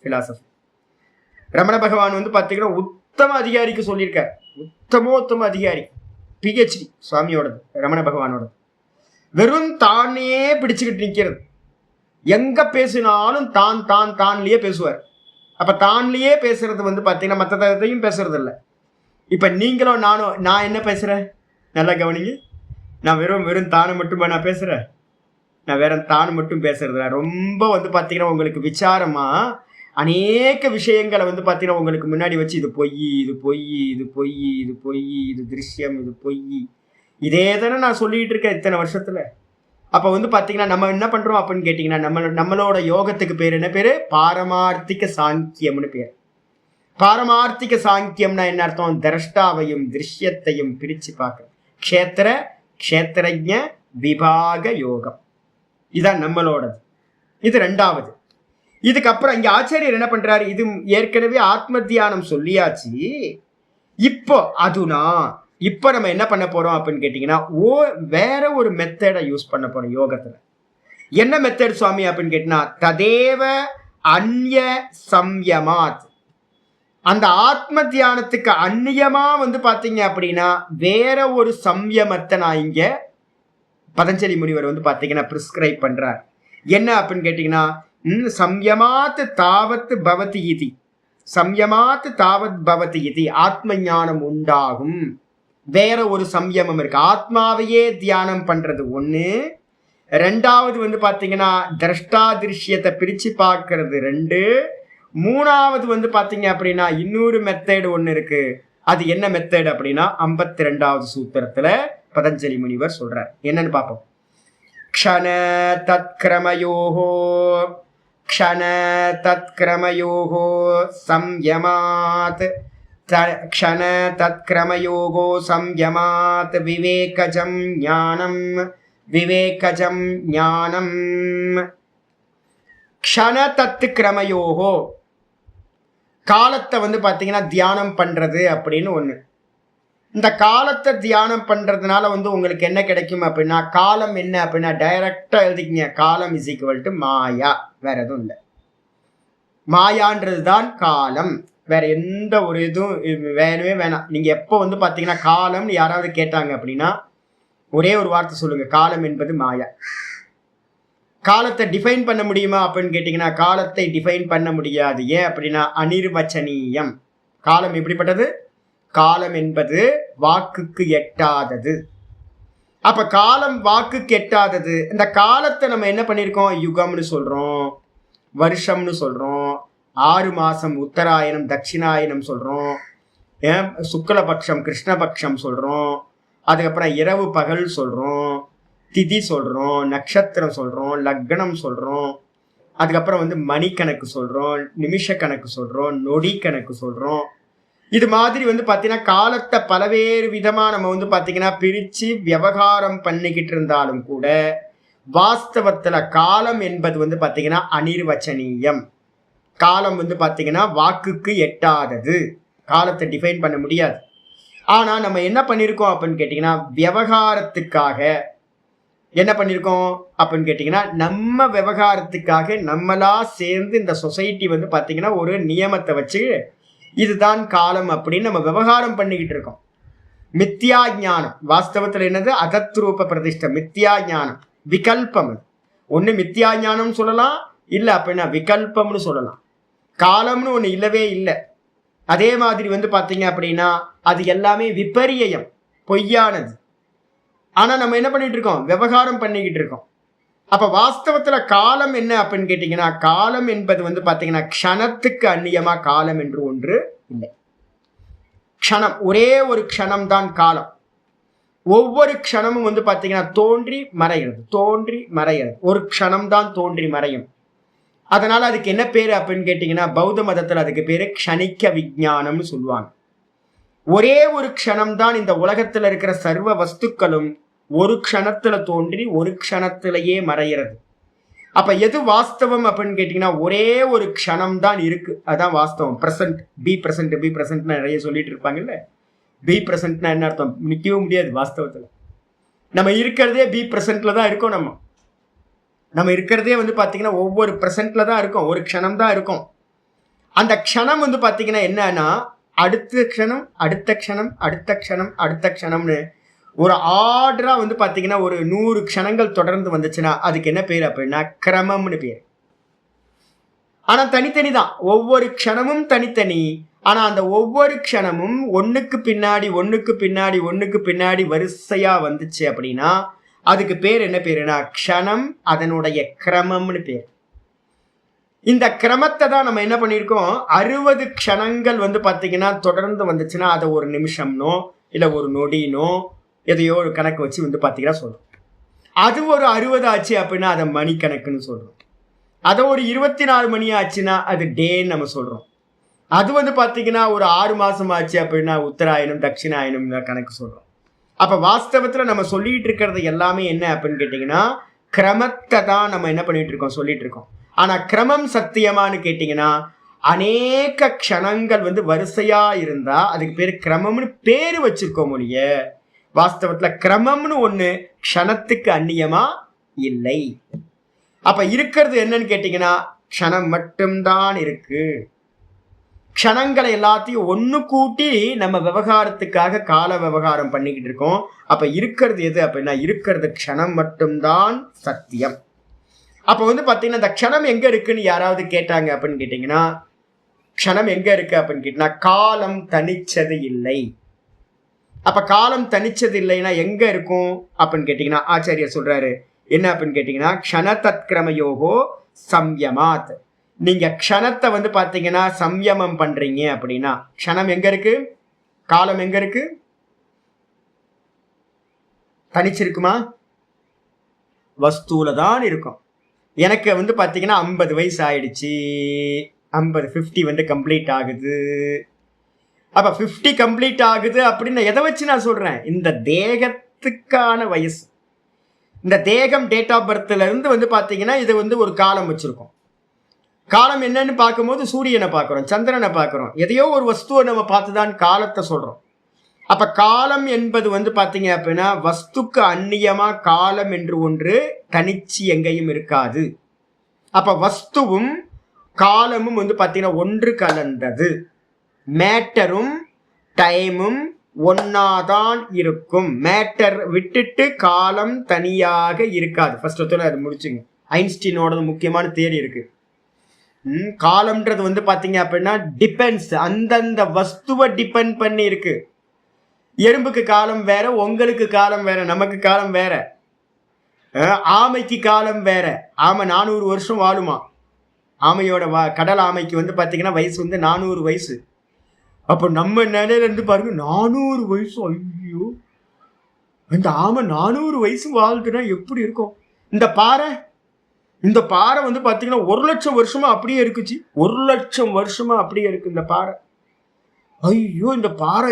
பிலாசபி. ரமண பகவான் வந்து பார்த்தீங்கன்னா உத்தம அதிகாரிக்கு சொல்லியிருக்கார். உத்தமோத்தம அதிகாரி, PhD சுவாமியோடது, ரமண பகவானோடது. வெறும் தானே பிடிச்சுக்கிட்டு நிற்கிறது. எங்க பேசினாலும் தான் தான் தான்லயே பேசுவார். அப்ப தான்லயே பேசுறது வந்து பார்த்தீங்கன்னா மற்றதையும் பேசுறது இல்லை. இப்ப நீங்களும் நானும், நான் என்ன பேசுறேன் நல்லா கவனிங்க. நான் வெறும் தானே மட்டுமா நான் பேசுறேன்? நான் வேற தானே மட்டும் பேசுறதுல ரொம்ப வந்து பார்த்தீங்கன்னா உங்களுக்கு விசாரமா அநேக விஷயங்களை வந்து பார்த்தீங்கன்னா உங்களுக்கு முன்னாடி வச்சு இது பொய், இது பொய், இது பொய், இது பொய், இது திருஷ்யம், இது பொய், இதே தானே நான் சொல்லிட்டு இருக்கேன் இத்தனை வருஷத்துல. அப்ப வந்து பாத்தீங்கன்னா நம்ம என்ன பண்றோம் அப்படின்னு கேட்டீங்கன்னா நம்மளோட யோகத்துக்கு பேர் என்ன பேரு? பாரமார்த்திக சாங்கியம்னு பேர். பாரமார்த்திக சாங்கியம்னா என்ன அர்த்தம்? திரஷ்டாவையும் திருஷ்யத்தையும் பிரிச்சு பார்க்க க்ஷேத்திரஜ விபாக யோகம். இதான் நம்மளோடது. இது ரெண்டாவது. இதுக்கப்புறம் இங்க ஆச்சாரியர் என்ன பண்றாரு? இது ஏற்கனவே ஆத்ம தியானம் சொல்லியாச்சு. இப்போ நம்ம என்ன பண்ண போறோம் அப்படின்னு கேட்டீங்கன்னா வேற ஒரு மெத்தடை யூஸ் பண்ண போறோம் யோகத்துல. என்ன மெத்தட் சுவாமி அப்படின்னு கேட்டீங்கன்னா ததேவ அந்நிய சம்யமாத். அந்த ஆத்ம தியானத்துக்கு அந்நியமா வந்து பாத்தீங்க அப்படின்னா வேற ஒரு சம்யமத்தை நான் இங்க பதஞ்சலி முனிவர் வந்து பாத்தீங்கன்னா பிரிஸ்கிரைப் பண்றார். என்ன அப்படின்னு கேட்டீங்கன்னா சம்யமாத் தாவத் பவதி இதி, சம்யமாத் தாவத் பவதி இதி, ஆத்ம ஞானம் உண்டாகும். வேற ஒரு சம்யமம் இருக்கு. ஆத்மாவையே தியானம் பண்றது ஒண்ணு. ரெண்டாவது வந்து பாத்தீங்கன்னா திரஷ்டா திருஷ்யத்தை பிரிச்சு பார்க்கறது ரெண்டு. மூணாவது வந்து பாத்தீங்க அப்படின்னா இன்னொரு மெத்தேடு ஒண்ணு இருக்கு. அது என்ன மெத்தேடு அப்படின்னா 52வது சூத்திரத்துல பதஞ்சலி முனிவர் சொல்றார். என்னன்னு பார்ப்போம். க்ஷண தத்கிரமயோகோ சம்யமாத், க்ஷண தத்கிரமயோகோ சம்யமாத் விவேகஜம் ஞானம். க்ஷண தத்து கிரமயோகோ, காலத்தை வந்து பாத்தீங்கன்னா தியானம் பண்றது அப்படின்னு ஒண்ணு. இந்த காலத்தை தியானம் பண்றதுனால வந்து உங்களுக்கு என்ன கிடைக்கும் அப்படின்னா, காலம் என்ன அப்படின்னா டைரக்டா எழுதிக்கிங்க. காலம் இஸ் ஈக்குவல் டு மாயா, வேற எதுவும் இல்லை. மாயான்றது தான் காலம், வேற எந்த ஒரு இதுவும் வேணவே வேணாம். நீங்க எப்போ வந்து பாத்தீங்கன்னா காலம்னு யாராவது கேட்டாங்க அப்படின்னா ஒரே ஒரு வார்த்தை சொல்லுங்க, காலம் என்பது மாயா. காலத்தை டிஃபைன் பண்ண முடியுமா அப்படின்னு கேட்டீங்கன்னா காலத்தை டிஃபைன் பண்ண முடியாது. ஏன் அப்படின்னா அனிர்வச்சனீயம். காலம் எப்படிப்பட்டது? காலம் என்பது வாக்குக்கு எட்டாதது. அப்ப காலம் வாக்குக்கு எட்டாதது. இந்த காலத்தை நம்ம என்ன பண்ணிருக்கோம்? யுகம்னு சொல்றோம், வருஷம்னு சொல்றோம், 6 மாசம் உத்தராயணம் தட்சிணாயனம் சொல்றோம், சுக்லபக்ஷம் கிருஷ்ணபக்ஷம் சொல்றோம், அதுக்கப்புறம் இரவு பகல் சொல்றோம், திதி சொல்றோம், நட்சத்திரம் சொல்றோம், லக்னம் சொல்றோம், அதுக்கப்புறம் வந்து மணிக்கணக்கு சொல்றோம், நிமிஷ கணக்கு சொல்றோம், நொடி கணக்கு சொல்றோம். இது மாதிரி வந்து பாத்தீங்கன்னா காலத்தை பலவேறு விதமா நம்ம வந்து பாத்தீங்கன்னா பிரிச்சு விவகாரம் பண்ணிக்கிட்டு இருந்தாலும் கூட வாஸ்தவத்துல காலம் என்பது வந்து பாத்தீங்கன்னா அனிர்வச்சனீயம். காலம் வந்து பாத்தீங்கன்னா வாக்குக்கு எட்டாதது. காலத்தை டிஃபைன் பண்ண முடியாது. ஆனா நம்ம என்ன பண்ணிருக்கோம் அப்படின்னு கேட்டீங்கன்னா விவகாரத்துக்காக என்ன பண்ணிருக்கோம் அப்படின்னு கேட்டீங்கன்னா நம்ம விவகாரத்துக்காக நம்மளா சேர்ந்து இந்த சொசைட்டி வந்து பாத்தீங்கன்னா ஒரு நியமத்தை வச்சு இதுதான் காலம் அப்படின்னு நம்ம விவகாரம் பண்ணிக்கிட்டு இருக்கோம். மித்யா ஞானம் வாஸ்தவத்துல என்னது? அகத்ரூப பிரதிஷ்டை. மித்யா ஞானம் விகல்பம். ஒண்ணு மித்யா ஞானம் சொல்லலாம், இல்ல அப்படின்னா விகல்பம்னு சொல்லலாம். காலம்னு ஒண்ணு இல்லவே இல்லை. அதே மாதிரி வந்து பாத்தீங்க அப்படின்னா அது எல்லாமே விபரியம், பொய்யானது. ஆனா நம்ம என்ன பண்ணிட்டு இருக்கோம்? விவகாரம் பண்ணிக்கிட்டு இருக்கோம். அப்ப வாஸ்தவத்துல காலம் என்ன அப்படின்னு கேட்டீங்கன்னா காலம் என்பது வந்து பாத்தீங்கன்னா க்ஷணத்துக்கு அந்நியமா காலம் என்று ஒன்று இல்லை. க்ஷணம், ஒரே ஒரு க்ஷணம் தான் காலம். ஒவ்வொரு க்ஷணமும் வந்து பாத்தீங்கன்னா தோன்றி மறைகிறது, தோன்றி மறைகிறது. ஒரு க்ஷணம் தான் தோன்றி மறையும். அதனால அதுக்கு என்ன பேரு அப்படின்னு கேட்டீங்கன்னா பௌத்த மதத்துல அதுக்கு பேரு க்ஷணிக்க விஞ்ஞானம்னு சொல்லுவாங்க. ஒரே ஒரு க்ஷணம் தான் இந்த உலகத்துல இருக்கிற சர்வ வஸ்துக்களும் ஒரு க்ஷணத்துல தோன்றி ஒரு க்ஷணத்திலேயே மறைகிறது. அப்ப எது வாஸ்தவம் அப்படின்னு கேட்டீங்கன்னா ஒரே ஒரு க்ஷணம் தான் இருக்கு, அதான் வாஸ்தவம். பிரசன்ட், பி பிரசன்ட் நிறைய சொல்லிட்டு இருப்பாங்கல்ல. பி பிரசன்ட்னா என்ன அர்த்தம்? நிற்கவும் முடியாது வாஸ்தவத்துல. நம்ம இருக்கிறதே பி பிரசன்ட்ல தான் இருக்கோம். நம்ம இருக்கிறதே வந்து பார்த்தீங்கன்னா ஒவ்வொரு ப்ரெசென்ட்ல தான் இருக்கும், ஒரு க்ஷணம் தான் இருக்கும். அந்த க்ஷணம் வந்து பார்த்தீங்கன்னா என்னன்னா அடுத்த க்ஷணம் அடுத்த க்ஷணம் அடுத்த க்ஷணம் அடுத்த க்ஷணம்னு ஒரு ஆர்டரா வந்து பார்த்தீங்கன்னா ஒரு 100 க்ஷணங்கள் தொடர்ந்து வந்துச்சுன்னா அதுக்கு என்ன பேர் அப்படின்னா கிரமம்னு பேர். ஆனா தனித்தனி தான், ஒவ்வொரு க்ஷணமும் தனித்தனி. ஆனா அந்த ஒவ்வொரு க்ஷணமும் ஒண்ணுக்கு பின்னாடி ஒண்ணுக்கு பின்னாடி ஒண்ணுக்கு பின்னாடி வரிசையா வந்துச்சு அப்படின்னா அதுக்கு பேர் என்ன பேருனா க்ஷணம், அதனுடைய கிரமம்னு பேர். இந்த கிரமத்தை தான் நம்ம என்ன பண்ணியிருக்கோம், 60 க்ஷணங்கள் வந்து பார்த்தீங்கன்னா தொடர்ந்து வந்துச்சுன்னா அதை ஒரு நிமிஷம்னோ இல்லை ஒரு நொடினோ எதையோ ஒரு கணக்கு வச்சு வந்து பார்த்தீங்கன்னா சொல்றோம். அது ஒரு 60 ஆச்சு அப்படின்னா அதை மணிக்கணக்குன்னு சொல்றோம். அதை ஒரு 24 மணி ஆச்சுன்னா அது டேன்னு நம்ம சொல்றோம். அது வந்து பார்த்தீங்கன்னா ஒரு 6 மாசம் ஆச்சு அப்படின்னா உத்தராயணம் தட்சிணாயணம் கணக்கு சொல்றோம். அப்ப வாஸ்தவத்துல நம்ம சொல்லிட்டு இருக்கிறது எல்லாமே என்ன அப்படின்னு கேட்டீங்கன்னா கிரமத்தை தான் நம்ம என்ன பண்ணிட்டு இருக்கோம், சொல்லிட்டு இருக்கோம். ஆனா கிரமம் சத்தியமானு கேட்டீங்கன்னா அநேக க்ஷணங்கள் வந்து வரிசையா இருந்தா அதுக்கு பேரு கிரமம்னு பேரு வச்சிருக்கோம் மொழிய. வாஸ்தவத்துல கிரமம்னு ஒண்ணு க்ஷணத்துக்கு அந்நியமா இல்லை. அப்ப இருக்கிறது என்னன்னு கேட்டீங்கன்னா க்ஷணம் மட்டும்தான் இருக்கு. க்ஷணங்களை எல்லாத்தையும் ஒண்ணு கூட்டி நம்ம விவகாரத்துக்காக கால விவகாரம் பண்ணிக்கிட்டு இருக்கோம். அப்ப இருக்கிறது எது அப்படின்னா இருக்கிறது க்ஷணம் மட்டும்தான் சத்தியம். அப்ப வந்து பாத்தீங்கன்னா இந்த க்ஷணம் எங்க இருக்குன்னு யாராவது கேட்டாங்க அப்படின்னு கேட்டீங்கன்னா க்ஷணம் எங்க இருக்கு அப்படின்னு கேட்டீங்கன்னா காலம் தனிச்சது இல்லை. அப்ப காலம் தனிச்சது இல்லைன்னா எங்க இருக்கும் அப்படின்னு கேட்டீங்கன்னா ஆச்சாரியர் சொல்றாரு என்ன அப்படின்னு கேட்டீங்கன்னா க்ஷண தத்கிரமயோகோ சம்யமாத். நீங்க க்ஷணத்தை வந்து பாத்தீங்கன்னா சம்யமம் பண்றீங்க அப்படின்னா க்ஷணம் எங்க இருக்கு, காலம் எங்க இருக்கு, தனிச்சிருக்குமா? வஸ்தூல தான் இருக்கும். எனக்கு வந்து பாத்தீங்கன்னா 50 வயசு ஆயிடுச்சு, 50 வந்து கம்ப்ளீட் ஆகுது. அப்ப 50 கம்ப்ளீட் ஆகுது அப்படின்னு எதை வச்சு நான் சொல்றேன், இந்த தேகத்துக்கான வயசு. இந்த தேகம் டேட் ஆஃப் பர்த்ல இருந்து வந்து பாத்தீங்கன்னா இது வந்து ஒரு காலம் வச்சிருக்கோம். காலம் என்னன்னு பார்க்கும்போது சூரியனை பார்க்கிறோம், சந்திரனை பார்க்கிறோம், எதையோ ஒரு வஸ்துவை நம்ம பார்த்துதான் காலத்தை சொல்றோம். அப்ப காலம் என்பது வந்து பாத்தீங்க அப்படின்னா வஸ்துக்கு அந்நியமா காலம் என்று ஒன்று தனிச்சு எங்கேயும் இருக்காது. அப்ப வஸ்துவும் காலமும் வந்து பாத்தீங்கன்னா ஒன்று கலந்தது. மேட்டரும் டைமும் ஒன்னாதான் இருக்கும். மேட்டர் விட்டுட்டு காலம் தனியாக இருக்காது. ஃபர்ஸ்ட் அது முடிச்சுங்க. ஐன்ஸ்டீனோட முக்கியமான தியரி இருக்கு. காலம்ன்றது வந்து பாத்தீங்க அப்படின்னா டிபெண்ட்ஸ், அந்தந்த வஸ்துவை டிபெண்ட் பண்ணி இருக்கு. எறும்புக்கு காலம் வேற, உங்களுக்கு காலம் வேற, நமக்கு காலம் வேற. ஆமைக்கு காலம் வேற. ஆமை 400 வருஷம் வாழுமா. ஆமையோட கடல் ஆமைக்கு வந்து பாத்தீங்கன்னா வயசு வந்து 400 வயசு. அப்போ நம்ம நிலையில இருந்து பாருங்க 400 வயசு. ஐயோ, இந்த ஆமை 400 வயசு வாழ்ந்துன்னா எப்படி இருக்கும்? இந்த பாறை வந்து பாத்தீங்கன்னா 1,00,000 வருஷமா அப்படியே இருக்குச்சு. 1,00,000 வருஷமா அப்படியே இருக்கு இந்த பாறை. ஐயோ, இந்த பாறை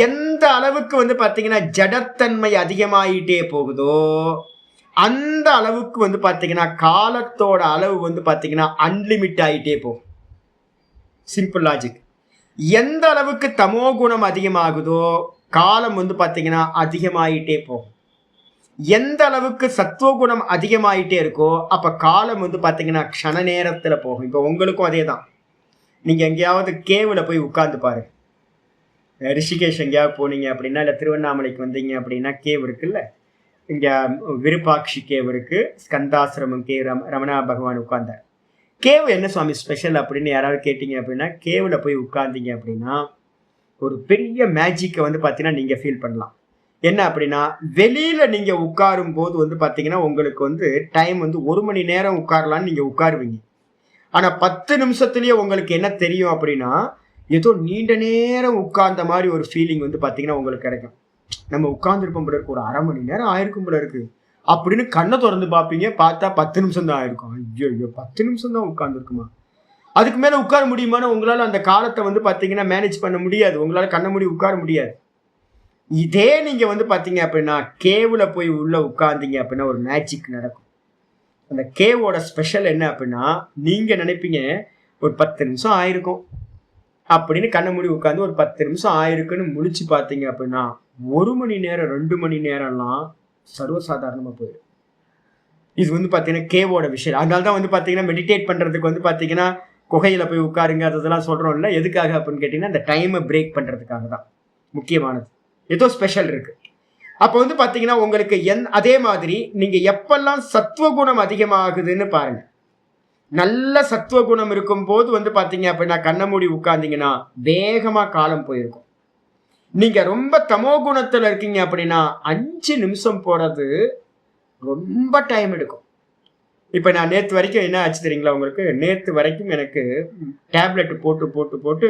எந்த அளவுக்கு வந்து பாத்தீங்கன்னா ஜடத்தன்மை அதிகமாயிட்டே போகுதோ அந்த அளவுக்கு வந்து பாத்தீங்கன்னா காலத்தோட அளவு வந்து பாத்தீங்கன்னா அன்லிமிட் ஆயிட்டே போகும். Simple logic. எந்த அளவுக்கு தமோ குணம் அதிகமாகுதோ காலம் வந்து பாத்தீங்கன்னா அதிகமாயிட்டே போகும். எந்த அளவுக்கு சத்துவகுணம் அதிகமாயிட்டே இருக்கோ அப்ப காலம் வந்து பாத்தீங்கன்னா க்ஷண நேரத்துல போகும். இப்ப உங்களுக்கும் அதே தான். நீங்க எங்கேயாவது கேவுல போய் உட்கார்ந்து பாருங்க. ரிஷிகேஷ் எங்கேயாவது போனீங்க அப்படின்னா இல்லை திருவண்ணாமலைக்கு வந்தீங்க அப்படின்னா கேவ் இருக்குல்ல, இங்க விருப்பாட்சி கேவ் இருக்கு, ஸ்கந்தாசிரமம் கேவ், ரமணா பகவான் உட்கார்ந்தார். கேவ் என்ன சுவாமி ஸ்பெஷல் அப்படின்னு யாராவது கேட்டீங்க அப்படின்னா கேவ்ல போய் உட்கார்ந்தீங்க அப்படின்னா ஒரு பெரிய மேஜிக்கை வந்து பாத்தீங்கன்னா நீங்க ஃபீல் பண்ணலாம். என்ன அப்படின்னா வெளியில நீங்க உட்காரும் போது வந்து பாத்தீங்கன்னா உங்களுக்கு வந்து டைம் வந்து 1 மணி நேரம் உட்காரலான்னு நீங்க உட்காருவீங்க. ஆனா 10 நிமிஷத்துலயே உங்களுக்கு என்ன தெரியும் அப்படின்னா ஏதோ நீண்ட நேரம் உட்கார்ந்த மாதிரி ஒரு ஃபீலிங் வந்து பாத்தீங்கன்னா உங்களுக்கு கிடைக்கும். நம்ம உட்கார்ந்துருப்போம் போல இருக்கு, ஒரு 1/2 மணி நேரம் ஆயிருக்கும் போல இருக்கு அப்படின்னு கண்ணை திறந்து பார்ப்பீங்க. பார்த்தா 10 நிமிஷம் தான் ஆயிருக்கும். ஐயோ 10 நிமிஷம் தான் உட்கார்ந்துருக்குமா? அதுக்கு மேல உட்கார முடியுமான்னு உங்களால அந்த காலத்தை வந்து பாத்தீங்கன்னா மேனேஜ் பண்ண முடியாது. உங்களால கண்ணை மூடி உட்கார முடியாது. இதே நீங்க வந்து பாத்தீங்க அப்படின்னா கேவ்ல போய் உள்ள உட்கார்ந்தீங்க அப்படின்னா ஒரு மேஜிக் நடக்கும். அந்த கேவோட ஸ்பெஷல் என்ன அப்படின்னா நீங்க நினைப்பீங்க ஒரு 10 நிமிஷம் ஆயிருக்கும் அப்படின்னு கண்ணை மூடி உட்காந்து ஒரு 10 நிமிஷம் ஆயிருக்குன்னு முழிச்சு பார்த்தீங்க அப்படின்னா 1 மணி நேரம் 2 மணி நேரம்லாம் சர்வசாதாரணமா போயிடும். இது வந்து பார்த்தீங்கன்னா கேவோட விஷயம். அதனால தான் வந்து பார்த்தீங்கன்னா மெடிடேட் பண்ணுறதுக்கு வந்து பார்த்தீங்கன்னா குகையில் போய் உட்காருங்க அதெல்லாம் சொல்கிறோம்ல. எதுக்காக அப்படின்னு கேட்டிங்கன்னா இந்த டைமை பிரேக் பண்ணுறதுக்காக தான் முக்கியமானது. ஏதோ ஸ்பெஷல் இருக்குது. அப்போ வந்து பார்த்தீங்கன்னா உங்களுக்கு அதே மாதிரி நீங்கள் எப்பெல்லாம் சத்துவகுணம் அதிகமாகுதுன்னு பாருங்கள். நல்ல சத்துவகுணம் இருக்கும் போது வந்து பார்த்தீங்க அப்படின்னா கண்ணை மூடி உட்கார்ந்தீங்கன்னா வேகமாக காலம் போயிருக்கும். நீங்கள் ரொம்ப தமோ குணத்தில் இருக்கீங்க அப்படின்னா 5 நிமிஷம் போகிறது ரொம்ப டைம் எடுக்கும். இப்போ நான் நேற்று வரைக்கும் என்ன ஆச்சு தெரியுங்களா உங்களுக்கு? நேற்று வரைக்கும் எனக்கு டேப்லெட் போட்டு போட்டு போட்டு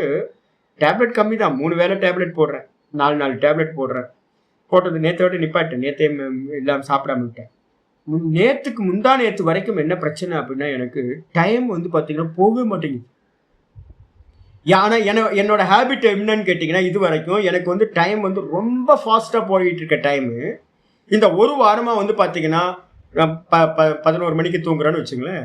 டேப்லெட் கம்மி தான், 3 வேளை டேப்லெட் போடுறேன், 4 டேப்லெட் போடுறேன். போட்டது நேற்றோட நிப்பாட்டேன், நேற்றே இல்லாமல் சாப்பிடாம விட்டேன். நேற்றுக்கு முந்தா நேற்று வரைக்கும் என்ன பிரச்சனை அப்படின்னா எனக்கு டைம் வந்து பார்த்தீங்கன்னா போகவே மாட்டேங்குது. ஆனால் என்னோட ஹேபிட் என்னன்னு கேட்டிங்கன்னா இது வரைக்கும் எனக்கு வந்து டைம் வந்து ரொம்ப ஃபாஸ்ட்டாக போயிட்டு இருக்க டைமு இந்த ஒரு வாரமாக வந்து பார்த்தீங்கன்னா 11 மணிக்கு தூங்குறேன்னு வச்சுங்களேன்.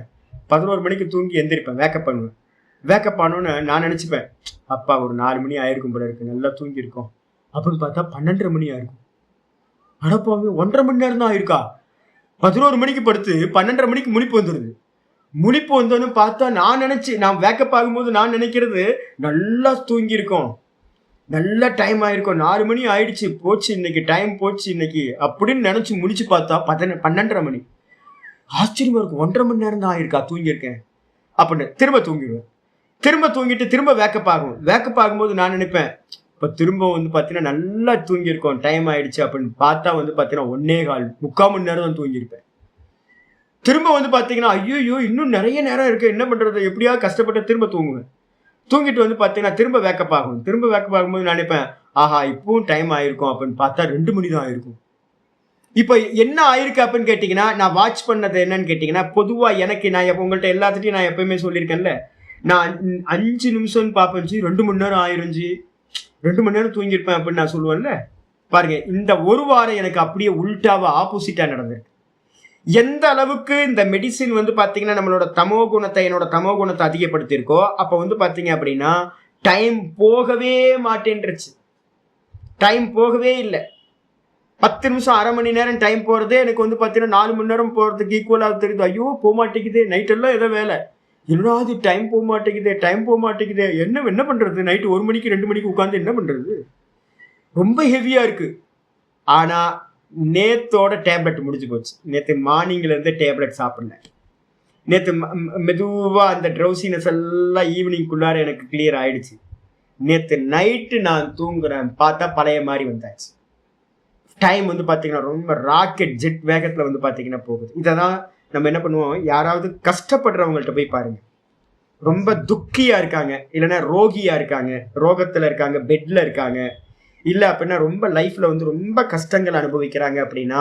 11 மணிக்கு தூங்கி எந்திரிப்பேன், வேக்கப் பண்ணுவேன். வேக்கப் ஆனோன்னு நான் நினச்சிப்பேன், அப்பா ஒரு 4 மணி ஆயிருக்கும் போல இருக்கு, நல்லா தூங்கியிருக்கோம் அப்படின்னு பார்த்தா 12:30 மணி ஆயிருக்கும். அடப்பாவே 1.5 மணி நேரம் தான் ஆயிருக்கா. 11 மணிக்கு படுத்து 12:30 மணிக்கு முழிப்பு வந்துடுது. முழிப்பு வந்தோன்னு பார்த்தா நான் வேக்கப் ஆகும்போது நான் நினைக்கிறது நல்லா தூங்கியிருக்கோம், நல்ல டைம் ஆயிருக்கும், 4 மணி ஆயிடுச்சு, போச்சு இன்னைக்கு டைம் போச்சு இன்னைக்கு அப்படின்னு நினைச்சு முடிச்சு பார்த்தா 12:30 மணி. ஆச்சரியமா இருக்கும், 1.5 மணி நேரம் தான் ஆயிருக்கா தூங்கியிருக்கேன் அப்படின்னு திரும்ப தூங்கிடுவேன். திரும்ப தூங்கிட்டு திரும்ப வேக்கப் ஆகும். வேக்கப் ஆகும்போது நான் நினைப்பேன், இப்போ திரும்ப வந்து பார்த்தீங்கன்னா நல்லா தூங்கியிருக்கோம், டைம் ஆயிடுச்சு அப்படின்னு பார்த்தா வந்து பார்த்தீங்கன்னா 3/4 மணி நேரம் தான் தூங்கியிருப்பேன். திரும்ப வந்து பார்த்தீங்கன்னா ஐயோ இன்னும் நிறைய நேரம் இருக்கு, என்ன பண்றது, எப்படியாவது கஷ்டப்பட்டு திரும்ப தூங்குவேன். தூங்கிட்டு வந்து பார்த்தீங்கன்னா திரும்ப வேக்கப் ஆகும். திரும்ப வேக்கப் ஆகும்போது நான் நினைப்பேன், ஆஹா இப்பவும் டைம் ஆயிருக்கும் அப்படின்னு பார்த்தா 2 மணி தான் ஆயிருக்கும். இப்போ என்ன ஆயிருக்கு அப்படின்னு கேட்டிங்கன்னா, நான் வாட்ச் பண்ணது என்னன்னு கேட்டிங்கன்னா, பொதுவாக எனக்கு நான் உங்கள்கிட்ட எல்லாத்துட்டையும் நான் எப்பயுமே சொல்லியிருக்கேன்ல, நான் 5 நிமிஷம்னு பார்ப்பேன், 2 மணி நேரம் ஆயிருந்துச்சு, 2 மணி நேரம் தூங்கியிருப்பேன் அப்படின்னு நான் சொல்லுவேன்ல. பாருங்க, இந்த ஒரு வாரம் எனக்கு அப்படியே உல்டாவா ஆப்போசிட்டாக நடந்திருக்கு. எந்த அளவுக்கு இந்த மெடிசின் வந்து பார்த்தீங்கன்னா நம்மளோட என்னோட தமோ குணத்தை அதிகப்படுத்தியிருக்கோ அப்போ வந்து பார்த்தீங்க அப்படின்னா டைம் போகவே மாட்டேன்ருச்சு. டைம் போகவே இல்லை. 10 நிமிஷம், அரை மணி நேரம் டைம் போகிறதே எனக்கு வந்து பார்த்தீங்கன்னா 4 மணி நேரம் போகிறதுக்கு ஈக்குவலாக தெரியுது. ஐயோ போக மாட்டேங்குது, நைட்டெல்லாம் ஏதோ வேலை, என்னடாது டைம் போக மாட்டேங்குது, என்ன பண்ணுறது, நைட்டு 1 மணிக்கு 2 மணிக்கு உட்காந்து என்ன பண்ணுறது, ரொம்ப ஹெவியாக இருக்குது. ஆனால் நேத்தோட டேப்லெட் முடிஞ்சு போச்சு. நேற்று மார்னிங்லேருந்து டேப்லெட் சாப்பிட்ல. நேற்று மெதுவாக அந்த ட்ரௌசினஸ் எல்லாம் ஈவினிங்குள்ளார எனக்கு கிளியர் ஆயிடுச்சு. நேற்று நைட்டு நான் தூங்குறேன், பார்த்தா பழைய மாதிரி வந்தாச்சு. டைம் வந்து பார்த்தீங்கன்னா ரொம்ப ராக்கெட் ஜெட் வேகத்தில் வந்து பார்த்தீங்கன்னா போகுது. இதை தான் நம்ம என்ன பண்ணுவோம், யாராவது கஷ்டப்படுறவங்கள்ட்ட போய் பாருங்க, ரொம்ப துக்கியாக இருக்காங்க, இல்லைன்னா ரோகியாக இருக்காங்க, ரோகத்தில் இருக்காங்க, பெட்டில் இருக்காங்க, இல்லை அப்படின்னா ரொம்ப லைஃப்பில் வந்து ரொம்ப கஷ்டங்கள் அனுபவிக்கிறாங்க அப்படின்னா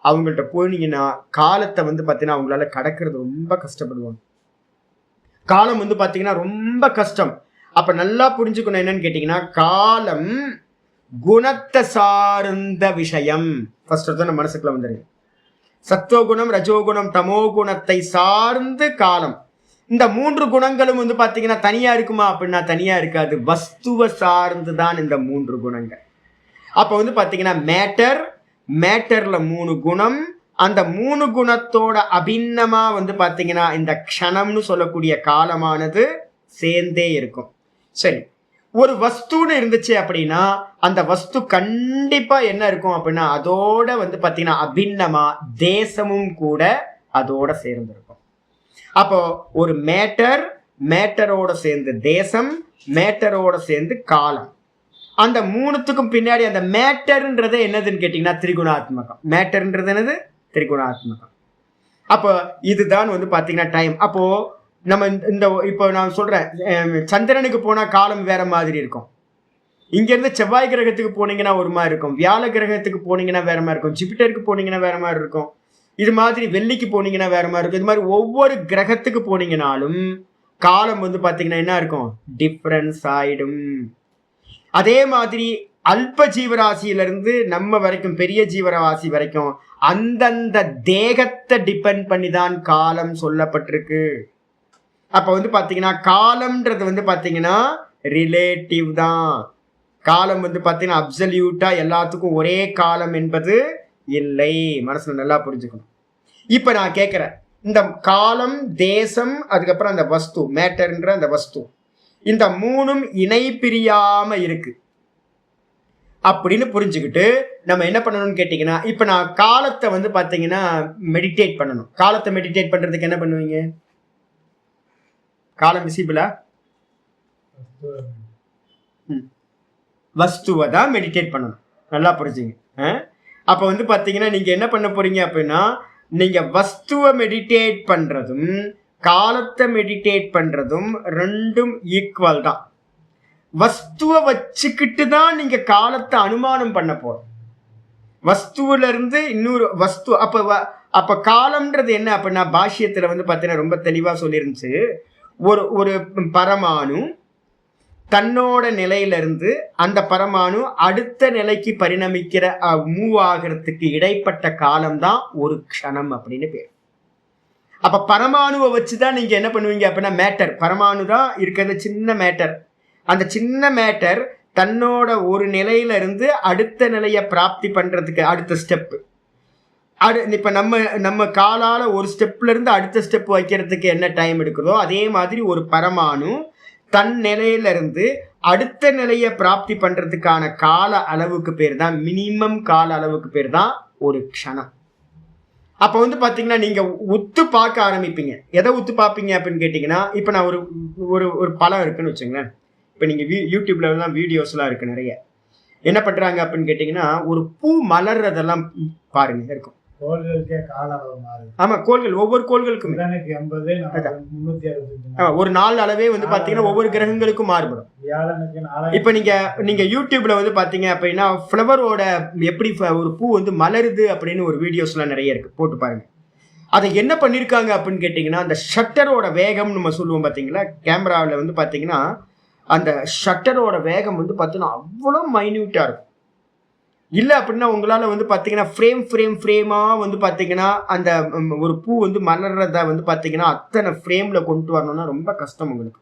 அவங்கள்ட்ட போனீங்கன்னா காலத்தை வந்து பார்த்தீங்கன்னா அவங்களால கடக்கிறது ரொம்ப கஷ்டப்படுவாங்க. காலம் வந்து பார்த்தீங்கன்னா ரொம்ப கஷ்டம். அப்போ நல்லா புரிஞ்சுக்கணும் என்னன்னு கேட்டிங்கன்னா, காலம் குணத்தை சார்ந்த விஷயம். ஃபர்ஸ்ட் தான் நம்ம மனசுக்குள்ள வந்துடுங்க. சத்துவகுணம், ரஜோகுணம், தமோ குணத்தை சார்ந்து காலம். இந்த 3 குணங்களும் வந்து பார்த்தீங்கன்னா தனியாக இருக்குமா அப்படின்னா தனியாக இருக்காது, வஸ்துவை சார்ந்து தான் இந்த 3 குணங்கள். அப்போ வந்து பார்த்தீங்கன்னா மேட்டரில் 3 குணம், அந்த 3 குணத்தோட அபிண்ணமாக வந்து பார்த்தீங்கன்னா இந்த க்ஷணம்னு சொல்லக்கூடிய காலமானது சேர்ந்தே இருக்கும். சரி, ஒரு வஸ்துன்னு இருந்துச்சு அப்படின்னா அந்த வஸ்து கண்டிப்பாக என்ன இருக்கும் அப்படின்னா அதோட வந்து பார்த்தீங்கன்னா அபிண்ணமாக தேசமும் கூட அதோட சேர்ந்துருக்கும். அப்போ ஒரு மேட்டரோட சேர்ந்து தேசம், மேட்டரோட சேர்ந்து காலம். அந்த 3த்துக்கும் பின்னாடி அந்த மேட்டர்ன்றது என்னதுன்னு கேட்டிங்கன்னா திரிகுணாத்மகம். மேட்டர்ன்றது என்னது? திரிகுணாத்மகம். அப்போ இதுதான் வந்து பார்த்தீங்கன்னா டைம். அப்போது நம்ம இந்த இப்போ நான் சொல்கிறேன், சந்திரனுக்கு போனால் காலம் வேற மாதிரி இருக்கும், இங்கேருந்து செவ்வாய் கிரகத்துக்கு போனீங்கன்னா ஒரு மாதிரி இருக்கும், வியாழ கிரகத்துக்கு போனீங்கன்னா வேற மாதிரி இருக்கும், ஜூபிட்டருக்கு போனீங்கன்னா வேற மாதிரி இருக்கும், இது மாதிரி வெள்ளிக்கு போனீங்கன்னா வேற மாதிரி இருக்கும். இது மாதிரி ஒவ்வொரு கிரகத்துக்கு போனீங்கன்னாலும் காலம் வந்து பார்த்தீங்கன்னா என்ன இருக்கும், டிஃப்ரென்ஸ் ஆயிடும். அதே மாதிரி அல்ப ஜீவராசியிலிருந்து நம்ம வரைக்கும் பெரிய ஜீவராசி வரைக்கும் அந்தந்த தேகத்தை டிபெண்ட் பண்ணி தான் காலம் சொல்லப்பட்டிருக்கு. அப்போ வந்து பார்த்தீங்கன்னா காலம்ன்றது வந்து பார்த்தீங்கன்னா ரிலேட்டிவ் தான். காலம் வந்து பார்த்தீங்கன்னா அப்சல்யூட்டா எல்லாத்துக்கும் ஒரே காலம் என்பது இல்லை. மனசுல நல்லா புரிஞ்சுக்கணும். இப்ப நான் கேட்கிறேன், இந்த காலம், தேசம், அதுக்கப்புறம் அந்த வஸ்து, மேட்டர்ன்ற அந்த வஸ்து, இந்த மூணும் இணை பிரியாம இருக்கு அப்படின்னு புரிஞ்சுக்கிட்டு நம்ம என்ன பண்ணணும்னு கேட்டீங்கன்னா, இப்ப நான் காலத்தை வந்து பாத்தீங்கன்னா மெடிடேட் பண்ணணும். காலத்தை மெடிடேட் பண்றதுக்கு என்ன பண்ணுவீங்க? காலம் விசிபிளா? வஸ்துவை தான் மெடிடேட் பண்ணணும். நல்லா புரிஞ்சுங்க. அப்ப வந்து பாத்தீங்கன்னா நீங்க என்ன பண்ண போறீங்க அப்படின்னா, நீங்க வஸ்துவை மெடிடேட் பண்றதும் காலத்தை மெடிடேட் பண்றதும் ரெண்டும் ஈக்குவல் தான். வஸ்துவை வச்சுக்கிட்டு தான் நீங்க காலத்தை அனுமானம் பண்ண போறோம். வஸ்துவில இருந்து இன்னொரு வஸ்து. அப்ப காலம்ன்றது என்ன அப்படின்னா, பாஷ்யத்துல வந்து பாத்தீங்கன்னா ரொம்ப தெளிவா சொல்லிருந்துச்சு. ஒரு பரமாணு தன்னோட நிலையிலிருந்து அந்த பரமாணு அடுத்த நிலைக்கு பரிணமிக்கிற மூவ் ஆகிறதுக்கு இடைப்பட்ட காலம் தான் ஒரு க்ஷணம் அப்படின்னு பேர். அப்ப பரமாணுவை வச்சுதான் நீங்க என்ன பண்ணுவீங்க அப்படின்னா, மேட்டர், பரமாணு தான் இருக்கிறது சின்ன மேட்டர். அந்த சின்ன மேட்டர் தன்னோட ஒரு நிலையில இருந்து அடுத்த நிலையை பிராப்தி பண்றதுக்கு அடுத்த ஸ்டெப். இப்ப நம்ம காலால ஒரு ஸ்டெப்ல இருந்து அடுத்த ஸ்டெப் வைக்கிறதுக்கு என்ன டைம் எடுக்குதோ அதே மாதிரி ஒரு பரமாணு தன் நிலையில இருந்து அடுத்த நிலையை பிராப்தி பண்றதுக்கான கால அளவுக்கு பேர் தான், மினிமம் கால அளவுக்கு பேர் தான் ஒரு க்ஷணம். அப்ப வந்து பாத்தீங்கன்னா நீங்க உத்து பார்க்க ஆரம்பிப்பீங்க. எதை உத்து பார்ப்பீங்க அப்படின்னு கேட்டீங்கன்னா, இப்ப நான் ஒரு பழம் இருக்குன்னு வச்சுங்களேன். இப்ப நீங்க யூடியூப்ல எல்லாம் வீடியோஸ் எல்லாம் இருக்கு நிறைய. என்ன பண்றாங்க அப்படின்னு கேட்டீங்கன்னா, ஒரு பூ மலர்றதெல்லாம் பாருங்க இருக்கும். ஆமா, கோள்கள் ஒவ்வொரு கோள்களுக்கும் ஒரு நாள் அளவே வந்து பாத்தீங்கன்னா ஒவ்வொரு கிரகங்களுக்கும் மாறுபடும். இப்ப நீங்க யூடியூப்ல வந்து பாத்தீங்க அப்படின்னா ஃபிளவரோட எப்படி ஒரு பூ வந்து மலருது அப்படின்னு ஒரு வீடியோஸ் எல்லாம் நிறைய இருக்கு, போட்டு பாருங்க. அதை என்ன பண்ணிருக்காங்க அப்படின்னு கேட்டீங்கன்னா, அந்த ஷட்டரோட வேகம் நம்ம சொல்லுவோம் பாத்தீங்களா, கேமராவில் வந்து பாத்தீங்கன்னா அந்த ஷட்டரோட வேகம் வந்து பாத்தீங்கன்னா அவ்வளவு மைன்யூட்டா இருக்கும். இல்லை அப்படின்னா உங்களால் வந்து பார்த்தீங்கன்னா ஃப்ரேமாக வந்து பார்த்தீங்கன்னா அந்த ஒரு பூ வந்து மலர்றத வந்து பார்த்தீங்கன்னா அத்தனை ஃப்ரேமில் கொண்டு வரணும்னா ரொம்ப கஷ்டம் உங்களுக்கு.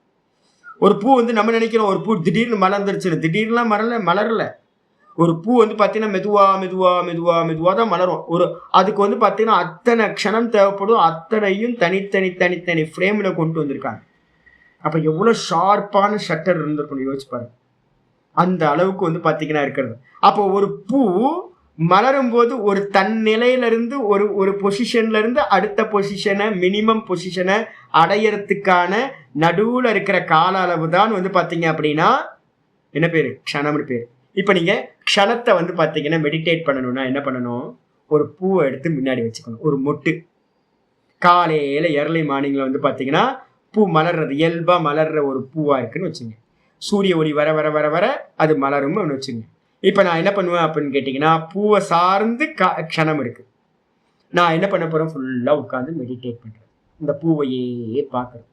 ஒரு பூ வந்து நம்ம நினைக்கிறோம் ஒரு பூ திடீர்னு மலர்ந்துருச்சு, திடீர்னுலாம் மலரல. ஒரு பூ வந்து பார்த்தீங்கன்னா மெதுவாக தான் மலரும். அதுக்கு வந்து பார்த்தீங்கன்னா அத்தனை க்ஷணம் தேவைப்படும். அத்தனையும் தனித்தனி ஃப்ரேமில் கொண்டு வந்திருக்காங்க. அப்போ எவ்வளோ ஷார்ப்பான ஷட்டர் இருந்திருக்கணும் யோசிச்சு பாருங்க. அந்த அளவுக்கு வந்து பார்த்தீங்கன்னா இருக்கிறது. அப்போ ஒரு பூ மலரும் போது ஒரு தன் நிலையிலிருந்து ஒரு பொசிஷன்ல இருந்து அடுத்த பொசிஷனை, மினிமம் பொசிஷனை அடையறதுக்கான நடுவில் இருக்கிற கால அளவு தான் வந்து பார்த்தீங்க அப்படின்னா என்ன பேர்? க்ஷணம்னு பேர். இப்போ நீங்க க்ஷணத்தை வந்து பார்த்தீங்கன்னா மெடிடேட் பண்ணணும்னா என்ன பண்ணணும்? ஒரு பூவை எடுத்து முன்னாடி வச்சுக்கணும். ஒரு மொட்டு காலையில எர்லி மார்னிங்ல வந்து பார்த்தீங்கன்னா பூ மலர்றது, இயல்பா மலர்ற ஒரு பூவா இருக்குன்னு வச்சுங்க. சூரிய ஒளி வர வர வர வர அது மலரும் வச்சுங்க. இப்போ நான் என்ன பண்ணுவேன் அப்படின்னு கேட்டிங்கன்னா, பூவை சார்ந்து க்ஷணம் இருக்கு. நான் என்ன பண்ண போறேன்? ஃபுல்லாக உட்காந்து மெடிடேட் பண்ணுறேன். இந்த பூவையே பார்க்குறேன்.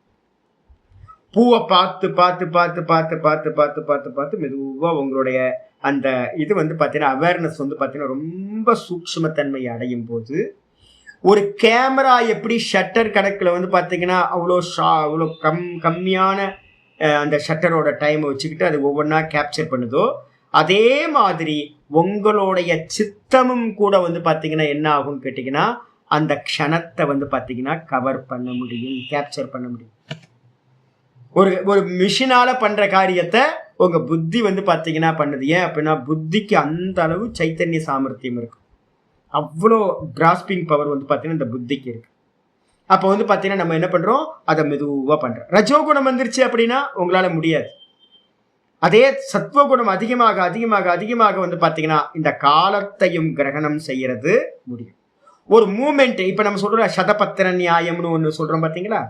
பூவை பார்த்து பார்த்து பார்த்து பார்த்து பார்த்து பார்த்து பார்த்து பார்த்து மெதுவாக உங்களுடைய அந்த இது வந்து பார்த்தீங்கன்னா அவேர்னஸ் வந்து பார்த்தீங்கன்னா ரொம்ப சூக்ஷ்மத்தன்மை அடையும் போது, ஒரு கேமரா எப்படி ஷட்டர் கணக்கில் வந்து பார்த்தீங்கன்னா அவ்வளோ கம்மியான அந்த ஷட்டரோட டைமை வச்சுக்கிட்டு அது ஒவ்வொன்றா கேப்சர் பண்ணுதோ, அதே மாதிரி உங்களுடைய சித்தமும் கூட வந்து பார்த்தீங்கன்னா என்ன ஆகும்னு கேட்டிங்கன்னா அந்த க்ஷணத்தை வந்து பார்த்தீங்கன்னா கவர் பண்ண முடியும், கேப்சர் பண்ண முடியும். ஒரு மிஷினால பண்ற காரியத்தை உங்க புத்தி வந்து பார்த்தீங்கன்னா பண்ணுது. ஏன் அப்படின்னா புத்திக்கு அந்த அளவு சைத்தன்ய சாமர்த்தியம் இருக்கு. அவ்வளோ கிராஸ்பிங் பவர் வந்து பார்த்தீங்கன்னா இந்த புத்திக்கு இருக்கு. அப்போ வந்து பார்த்தீங்கன்னா நம்ம என்ன பண்ணுறோம்? அதை மெதுவாக பண்ணுறோம். ரஜோகுணம் வந்துருச்சு அப்படின்னா உங்களால் முடியாது. அதே சத்வகுணம் அதிகமாக அதிகமாக அதிகமாக வந்து பார்த்தீங்கன்னா இந்த காலத்தையும் கிரகணம் செய்யறது முடியும். ஒரு மூமெண்ட், இப்போ நம்ம சொல்கிறோம் சதபத்திர நியாயம்னு ஒன்று சொல்கிறோம் பார்த்தீங்களா.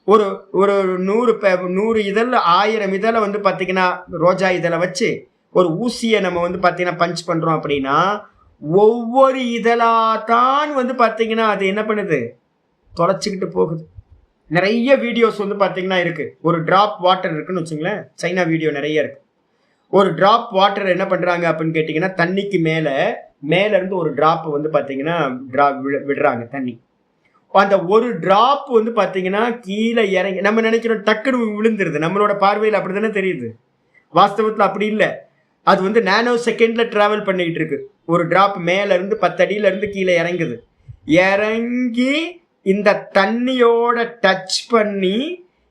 ஒரு 100 இதழ் 1000 இதழை வந்து பார்த்தீங்கன்னா ரோஜா இதழை வச்சு ஒரு ஊசியை நம்ம வந்து பார்த்தீங்கன்னா பஞ்ச் பண்ணுறோம் அப்படின்னா ஒவ்வொரு இதழாத்தான் வந்து பார்த்தீங்கன்னா அது என்ன பண்ணுது? தொலைச்சிக்கிட்டு போகுது. நிறைய வீடியோஸ் வந்து பார்த்தீங்கன்னா இருக்கு. ஒரு டிராப் வாட்டர் இருக்குன்னு வச்சுங்களேன், சைனா வீடியோ நிறைய இருக்கு. ஒரு டிராப் வாட்டர் என்ன பண்றாங்க அப்படின்னு கேட்டிங்கன்னா தண்ணிக்கு மேல இருந்து ஒரு டிராப் வந்து பார்த்தீங்கன்னா விடுறாங்க தண்ணி. அந்த ஒரு டிராப் வந்து பார்த்தீங்கன்னா கீழே இறங்கி நம்ம நினைக்கிறோம் டக்குன்னு விழுந்துருது. நம்மளோட பார்வையில் அப்படி தானே தெரியுது. வாஸ்தவத்தில் அப்படி இல்லை. அது வந்து நானோ செகண்ட்ல டிராவல் பண்ணிக்கிட்டு இருக்கு. ஒரு டிராப் மேல இருந்து 10 அடியில இருந்து கீழே இறங்குது. இறங்கி இந்த தண்ணியோட டச் பண்ணி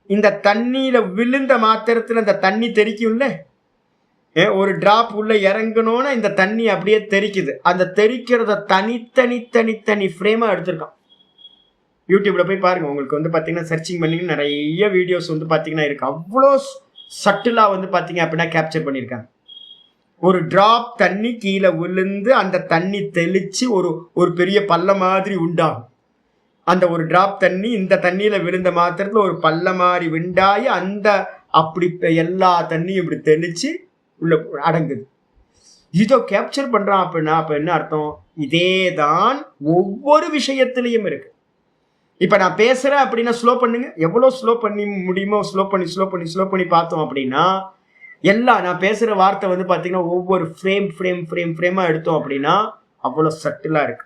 இந்த தண்ணியில விழுந்த மாத்திரத்துல இந்த தண்ணி தெறிக்கும்ல, ஒரு டிராப் உள்ள இறங்கணும்னா இந்த தண்ணி அப்படியே தெறிக்குது. அந்த தெறிக்கிறத தனி ஃப்ரேமா எடுத்திருக்கான். யூடியூப்ல போய் பாருங்க, உங்களுக்கு வந்து பாத்தீங்கன்னா சர்ச்சிங் பண்ணீங்கன்னா நிறைய வீடியோஸ் வந்து பாத்தீங்கன்னா இருக்கு. அவ்வளோ சட்டிலா வந்து பாத்தீங்க அப்படின்னா கேப்சர் பண்ணியிருக்காங்க. ஒரு டிராப் தண்ணி கீழே விழுந்து அந்த தண்ணி தெளிச்சு ஒரு பெரிய பள்ள மாதிரி உண்டாகும். அந்த ஒரு டிராப் தண்ணி இந்த தண்ணியில விழுந்த மாத்திரத்துல ஒரு பள்ள மாதிரி விண்டாயி அந்த அப்படி எல்லா தண்ணியும் இப்படி தெளிச்சு உள்ள அடங்குது. இதோ கேப்சர் பண்றான் அப்படின்னா அப்ப என்ன அர்த்தம்? இதேதான் ஒவ்வொரு விஷயத்திலையும் இருக்கு. இப்ப நான் பேசுறேன் அப்படின்னா ஸ்லோ பண்ணுங்க, எவ்வளவு ஸ்லோ பண்ணி முடியுமோ ஸ்லோ பண்ணி பார்த்தோம் அப்படின்னா எல்லாம் நான் பேசுற வார்த்தை வந்து பாத்தீங்கன்னா ஒவ்வொரு ஃப்ரேமா எடுத்தோம் அப்படின்னா அவ்வளவு சட்டிலா இருக்கு.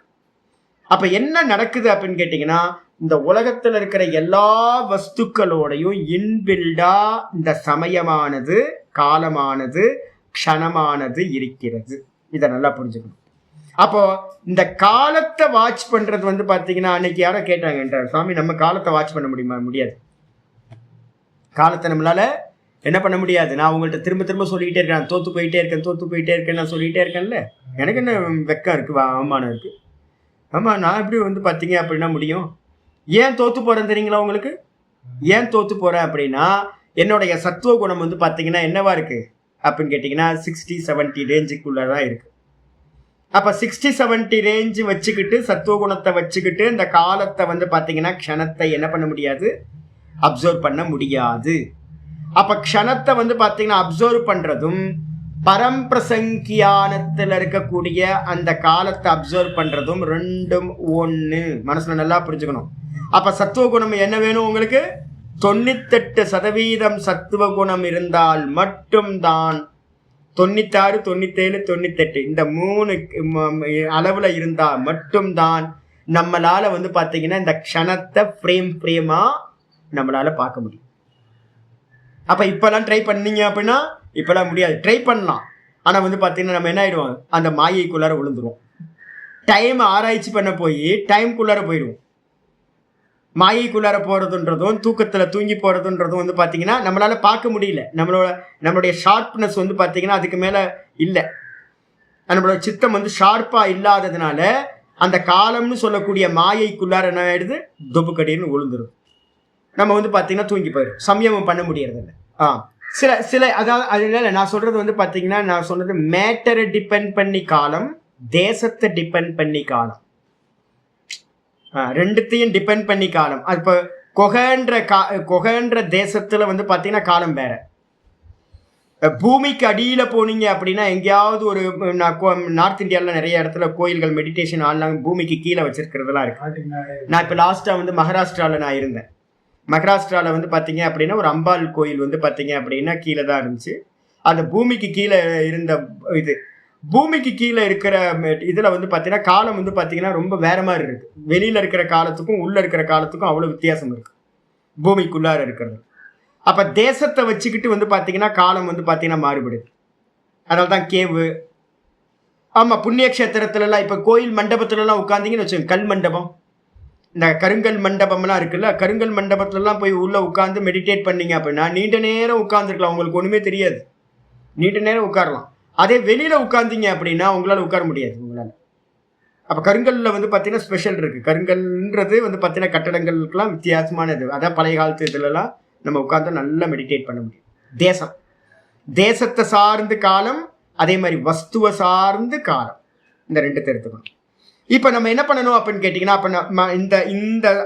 அப்ப என்ன நடக்குது அப்படின்னு கேட்டீங்கன்னா, இந்த உலகத்துல இருக்கிற எல்லா வஸ்துக்களோடையும் இன்பில்டா இந்த சமயமானது, காலமானது, க்ஷணமானது இருக்கிறது. இதை நல்லா புரிஞ்சுக்கணும். அப்போ இந்த காலத்தை வாட்ச் பண்றது வந்து பாத்தீங்கன்னா, அன்னைக்கு யாரோ கேட்டாங்க, சாமி நம்ம காலத்தை வாட்ச் பண்ண முடியுமா? முடியாது. காலத்தை நம்மளால என்ன பண்ண முடியாது. நான் உங்கள்கிட்ட திரும்ப சொல்லிக்கிட்டே இருக்கேன், தோத்து போயிட்டே இருக்கேன் நான் சொல்லிக்கிட்டே இருக்கேன்ல. எனக்கு என்ன வெக்கம் இருக்கு, அவமானம் இருக்கு? ஆமா, நான் எப்படி வந்து பாத்தீங்க அப்படின்னா முடியும்? ஏன் தோத்து போறேன் தெரியுங்களா உங்களுக்கு? ஏன் தோத்து போறேன் அப்படின்னா, என்னுடைய சத்துவ குணம் வந்து பாத்தீங்கன்னா என்னவா இருக்கு அப்படின்னு கேட்டீங்கன்னா 60-70 ரேஞ்சுக்குள்ளதான் இருக்கு. அப்ப 60-70 ரேஞ்சு வச்சுக்கிட்டு சத்துவ குணத்தை வச்சுக்கிட்டு இந்த காலத்தை வந்து பாத்தீங்கன்னா க்ஷணத்தை என்ன பண்ண முடியாது, அப்சர்வ் பண்ண முடியாது. அப்ப க்ஷணத்தை வந்து பாத்தீங்கன்னா அப்சர்வ் பண்றதும் பரம்பிரசங்கியானத்துல இருக்கக்கூடிய அந்த காலத்தை அப்சர்வ் பண்றதும் ரெண்டும் ஒண்ணு. மனசுல நல்லா புரிஞ்சுக்கணும். அப்ப சத்துவ குணம் என்ன வேணும் உங்களுக்கு? 98% சத்துவ குணம் இருந்தால் மட்டும்தான், 96, 97, 98 இந்த 3 அளவுல இருந்தா மட்டும்தான் நம்மளால வந்து பாத்தீங்கன்னா இந்த க்ஷணத்தை ஃப்ரேமா நம்மளால பார்க்க முடியும். அப்ப இப்பெல்லாம் ட்ரை பண்ணீங்க அப்படின்னா இப்பெல்லாம் முடியாது. ட்ரை பண்ணலாம், ஆனா வந்து பாத்தீங்கன்னா நம்ம என்ன ஆயிடுவோம், அந்த மாயைக்குள்ளார விழுந்துருவோம். டைம் ஆராய்ச்சி பண்ண போய் டைம்குள்ளார போயிடுவோம். மாயைக்குள்ளார போறதுன்றதும் தூக்கத்துல தூங்கி போறதுன்றதும் வந்து பாத்தீங்கன்னா நம்மளால பார்க்க முடியல. நம்மளுடைய ஷார்ப்னஸ் வந்து பாத்தீங்கன்னா அதுக்கு மேல இல்ல. நம்மளோட சித்தம் வந்து ஷார்ப்பா இல்லாததுனால அந்த காலம்னு சொல்லக்கூடிய மாயைக்குள்ளார என்ன ஆயிடுது, தொப்பு கடின்னு விழுந்துரும். நம்ம வந்து பாத்தீங்கன்னா தூங்கி போயிடும், சமயமும் பண்ண முடியறது இல்லை. சில அதாவது அதனால நான் சொல்றது வந்து பாத்தீங்கன்னா, நான் சொன்னது மேட்டரை டிபெண்ட் பண்ணி காலம், தேசத்தை டிபெண்ட் பண்ணி காலம், ரெண்டுத்தையும் டிபெண்ட் பண்ணி காலம். அது இப்போ கொகன்ற தேசத்துல வந்து பாத்தீங்கன்னா காலம் வேற. பூமிக்கு அடியில போனீங்க அப்படின்னா எங்கேயாவது ஒரு நார்த் இந்தியாவில் நிறைய இடத்துல கோயில்கள் மெடிடேஷன் ஆன்லாம் பூமிக்கு கீழே வச்சிருக்கிறதுலாம் இருக்கு. நான் இப்போ லாஸ்டா வந்து மகாராஷ்டிராவில் நான் இருந்தேன். மகாராஷ்டிராவில் வந்து பார்த்தீங்க அப்படின்னா ஒரு அம்பாள் கோயில் வந்து பார்த்தீங்க அப்படின்னா கீழே தான் இருந்துச்சு. அந்த பூமிக்கு கீழே இருந்த இது பூமிக்கு கீழே இருக்கிற இதில் வந்து பார்த்தீங்கன்னா காலம் வந்து பார்த்தீங்கன்னா ரொம்ப வேற மாதிரி இருக்கு. வெளியில் இருக்கிற காலத்துக்கும் உள்ள இருக்கிற காலத்துக்கும் அவ்வளோ வித்தியாசம் இருக்கு பூமிக்குள்ளார இருக்கிறது. அப்போ தேசத்தை வச்சுக்கிட்டு வந்து பார்த்தீங்கன்னா காலம் வந்து பார்த்தீங்கன்னா மாறுபடுது. அதனால தான் கேவு, ஆமாம், புண்ணிய கஷேத்திரத்துலலாம் இப்போ கோயில் மண்டபத்துலலாம் உட்காந்திங்கன்னு வச்சுக்கோங்க, கல் மண்டபம், இந்த கருங்கல் மண்டபம்லாம் இருக்குல்ல, கருங்கல் மண்டபத்துலலாம் போய் உள்ள உட்காந்து மெடிடேட் பண்ணீங்க அப்படின்னா நீண்ட நேரம் உட்காந்துருக்கலாம், உங்களுக்கு ஒன்றுமே தெரியாது, நீண்ட நேரம் உட்காரலாம். அதே வெளியில உட்காந்தீங்க அப்படின்னா உங்களால் உட்கார முடியாது உங்களால். அப்போ கருங்கல்ல வந்து பார்த்தீங்கன்னா ஸ்பெஷல் இருக்கு. கருங்கல்ன்றது வந்து பார்த்தீங்கன்னா கட்டடங்களுக்கெல்லாம் வித்தியாசமானது. அதான் பழைய காலத்து இதுலலாம் நம்ம உட்காந்து நல்லா மெடிடேட் பண்ண முடியும். தேசத்தை சார்ந்து காலம், அதே மாதிரி வஸ்துவை சார்ந்து காலம், இந்த ரெண்டு எடுத்துக்கணும். இப்ப நம்ம என்ன பண்ணணும் அப்படின்னு கேட்டீங்கன்னா, அப்ப இந்த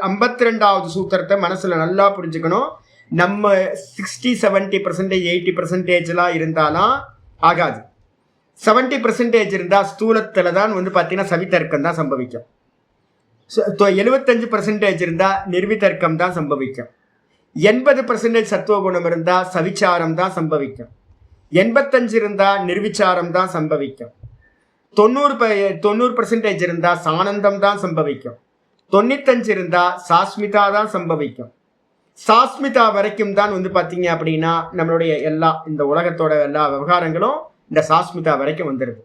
52வது சூத்திரத்தை மனசுல நல்லா புரிஞ்சுக்கணும். நம்ம 60-70% 80% இருந்தாலாம் ஆகாது. 70% இருந்தா ஸ்தூலத்துல தான் வந்து பாத்தீங்கன்னா சவிதர்க்கம் தான் சம்பவிக்கும். 75% இருந்தா நிர்விதர்க்கம் தான் சம்பவிக்கும். 80% சத்துவ குணம் இருந்தா சவிச்சாரம் தான் சம்பவிக்கும். 85 இருந்தா நிர்விச்சாரம் தான் சம்பவிக்கும். 90% இருந்தா சானந்தம் தான் சம்பவிக்கும். 95 இருந்தா சாஸ்மிதா தான் சம்பவிக்கும். சாஸ்மிதா வரைக்கும் தான் வந்து பாத்தீங்க அப்படின்னா நம்மளுடைய எல்லா இந்த உலகத்தோட எல்லா விவகாரங்களும் இந்த சாஸ்மிதா வரைக்கும் வந்துடுது.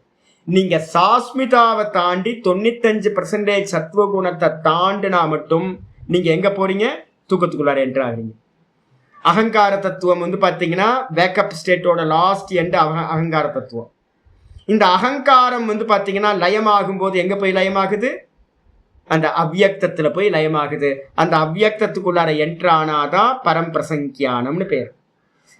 நீங்க சாஸ்மிதாவை தாண்டி 95% சத்துவகுணத்தை தாண்டினா மட்டும் நீங்க எங்க போறீங்க? தூக்கத்துக்குள்ளார என்ட்ரு ஆகுறீங்க. அகங்கார தத்துவம் வந்து பாத்தீங்கன்னா வேக்கப் ஸ்டேட்டோட லாஸ்ட் எண்ட் அகங்கார தத்துவம். இந்த அகங்காரம் வந்து பாத்தீங்கன்னா லயமாகும் போது எங்க போய் லயமாகுது? அந்த அவ்யக்தத்துல போய் லயமாகுது. அந்த அவ்யக்தத்துக்குள்ளார என்ட்ரு ஆனாதான் பரம்பிரசங்கியானம்னு பேர்.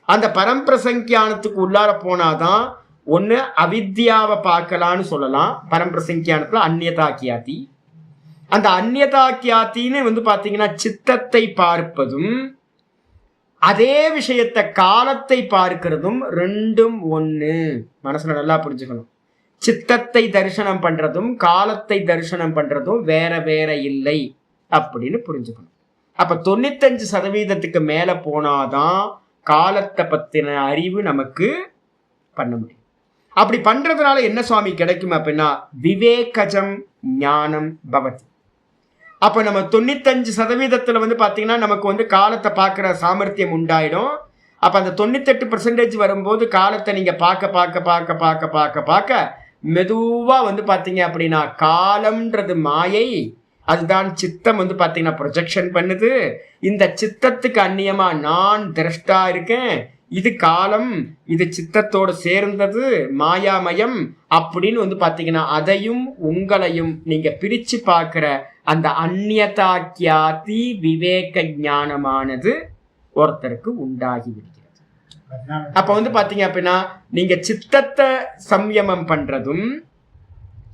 அந்த பரம்பிரசங்கியானத்துக்கு உள்ளார போனாதான் ஒண்ணு அவித்யாவை பார்க்கலான்னு சொல்லலாம். பரம்பிரசங்கியானத்துல அந்நியதாக்கியாத்தி. அந்த அந்நியதாக்கியாத்தின்னு வந்து பாத்தீங்கன்னா சித்தத்தை பார்ப்பதும் அதே விஷயத்த காலத்தை பார்க்கிறதும் ரெண்டும் ஒண்ணு. மனசுல நல்லா புரிஞ்சுக்கணும். சித்தத்தை தரிசனம் பண்றதும் காலத்தை தரிசனம் பண்றதும் வேற வேற இல்லை அப்படின்னு புரிஞ்சுக்கணும். அப்ப 95% மேல போனாதான் காலத்தை பத்தின அறிவு நமக்கு பண்ண முடியும். அப்படி பண்றதுனால என்ன சுவாமி கிடைக்கும் அப்படின்னா விவேகஜம் ஞானம் பவதி. அப்ப நம்ம 95% வந்து பாத்தீங்கன்னா நமக்கு வந்து காலத்தை பார்க்கிற சாமர்த்தியம் உண்டாயிடும். அப்ப அந்த 98% வரும்போது காலத்தை நீங்க பார்க்க பார்க்க பார்க்க பார்க்க பார்க்க பார்க்க மெதுவா வந்து பாத்தீங்க அப்படின்னா காலம்ன்றது மாயை, அதுதான் சித்தம் வந்து பாத்தீங்கன்னா ப்ரொஜெக்ஷன் பண்ணுது. இந்த சித்தத்துக்கு அந்நியமா நான் திரஷ்டா இருக்கேன், இது காலம், இது சித்தத்தோடு சேர்ந்தது, மாயாமயம் அப்படின்னு வந்து பாத்தீங்கன்னா அதையும் உங்களையும் நீங்க பிரிச்சு பார்க்கிற அந்த அந்நியதாக்கியாதி விவேக ஞானமானது ஒருத்தருக்கு உண்டாகி விடுகிறது. அப்ப வந்து பாத்தீங்க அப்படின்னா நீங்க சித்தத்தை சம்யமம் பண்றதும்